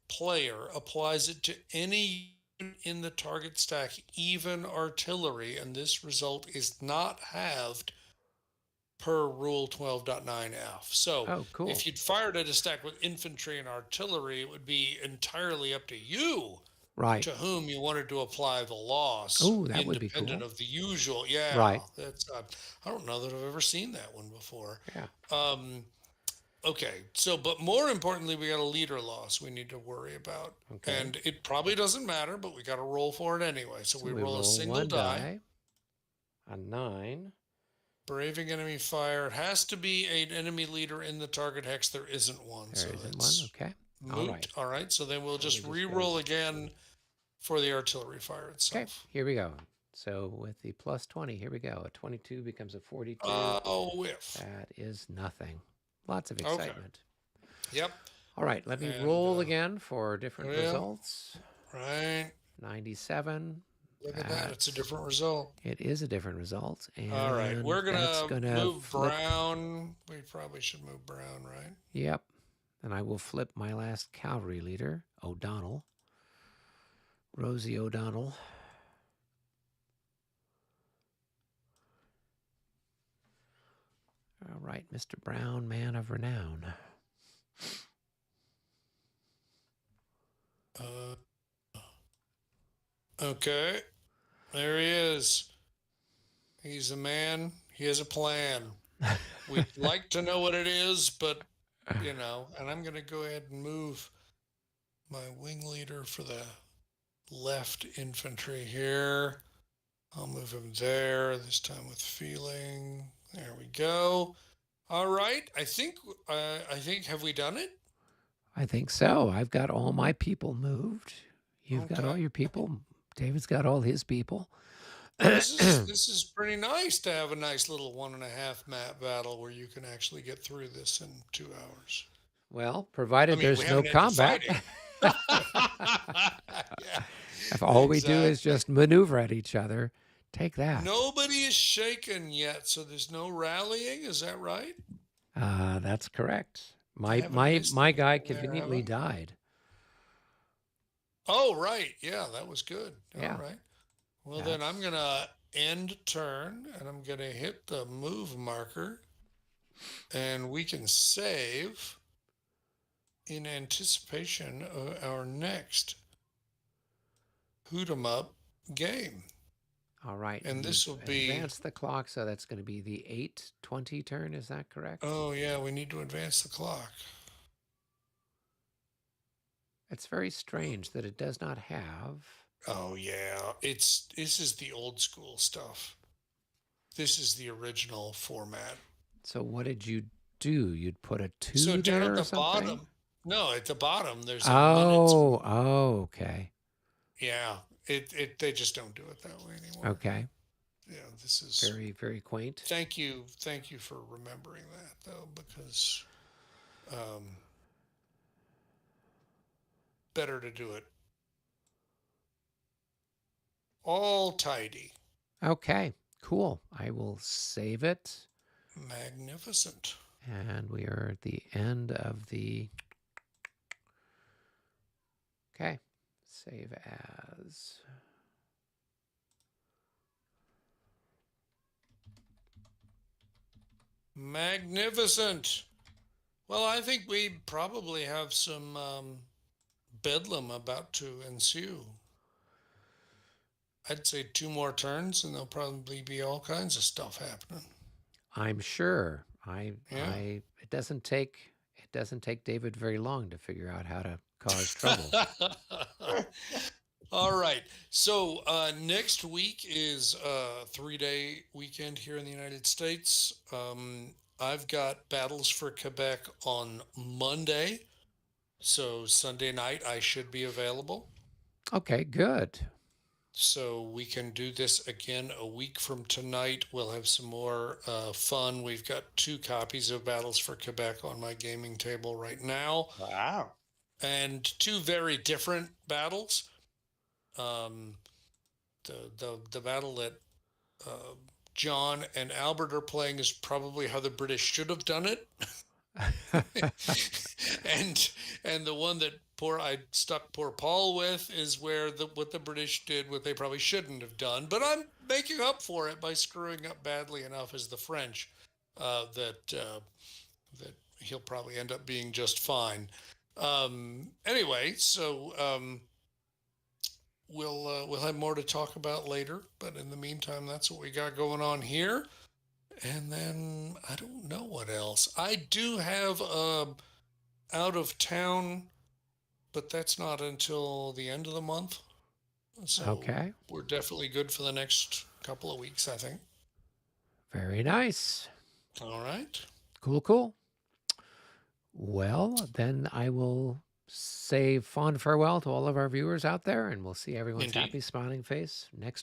player applies it to any unit in the target stack, even artillery, and this result is not halved per Rule 12.9F. So Oh, cool. if you'd fired at a stack with infantry and artillery, it would be entirely up to you Right. to whom you wanted to apply the loss, Oh, that would be independent cool. of the usual. Yeah, Right. that's. I don't know that I've ever seen that one before. Yeah. Okay, so but more importantly, we got a leader loss we need to worry about, Okay. and it probably doesn't matter, but we got to roll for it anyway. So we roll a single one die. A 9. Braving enemy fire. It has to be an enemy leader in the target hex. There isn't one, There so isn't one. it's Okay. moot. All right, so then we'll So just we just re-roll go- again for the artillery fire Okay. itself. Here we go. So with the plus 20, here we go. A 22 becomes a 42. Oh, whiff. That is nothing. Lots of Okay. excitement. Yep. All right. Let me And, roll again for different yeah. results. Right. 97. Look at that. It's a different result. It is a different result. And All right. We're that's going to gonna move flip. Brown. We probably should move Brown, right? Yep. And I will flip my last cavalry leader, O'Donnell. Rosie O'Donnell. All right, Mr. Brown, man of renown. Okay. There he is. He's a man. He has a plan. We'd like to know what it is, but, and I'm going to go ahead and move my wing leader for the left infantry here. I'll move him there, this time with feeling. There we go. All right. I think, have we done it? I think so. I've got all my people moved. You've got Okay. all your people. David's got all his people. This is pretty nice to have a nice little 1.5 map battle where you can actually get through this in 2 hours. Well, provided there's we no haven't had combat. Yeah, If all we do is exactly. just maneuver at each other, take that. Nobody is shaken yet, so there's no rallying. Is that right? That's correct. My haven't missed my guy anything there, conveniently have I? died. Oh, right. Yeah, that was good. Yeah. All right. Well, then I'm going to end turn, and I'm going to hit the move marker, and we can save in anticipation of our next hoot 'em up game. All right. And this will be advance the clock, so that's going to be the 8:20 turn. Is that correct? Oh yeah, we need to advance the clock. It's very strange that it does not have. Oh yeah, this is the old school stuff. This is the original format. So what did you do? You'd put a 2 So down there at or the something? bottom, no, at the bottom there's a Oh, okay. Yeah, they just don't do it that way anymore. Okay. Yeah, this is very, very quaint. Thank you for remembering that though, because better to do it all tidy. Okay, cool. I will save it. Magnificent. And we are at the end of the... Okay, save as... Magnificent. Well, I think we probably have some bedlam about to ensue. I'd say 2 more turns, and there'll probably be all kinds of stuff happening. I'm sure. Yeah. It doesn't take David very long to figure out how to cause trouble. All right. So next week is a 3-day weekend here in the United States. I've got Battles for Quebec on Monday. So Sunday night I should be available. Okay, good. So we can do this again a week from tonight. We'll have some more fun. We've got 2 copies of Battles for Quebec on my gaming table right now, Wow. and 2 very different battles. Um, the battle that uh, John and Albert are playing is probably how the British should have done it, and the one that I stuck poor Paul with is where what the British did, what they probably shouldn't have done. But I'm making up for it by screwing up badly enough as the French that he'll probably end up being just fine. Anyway, so we'll have more to talk about later. But in the meantime, that's what we got going on here. And then I don't know what else. I do have out of town, but that's not until the end of the month. So Okay. we're definitely good for the next couple of weeks, I think. Very nice. All right. Cool, cool. Well, then I will say fond farewell to all of our viewers out there, and we'll see everyone's Indeed. happy, smiling face next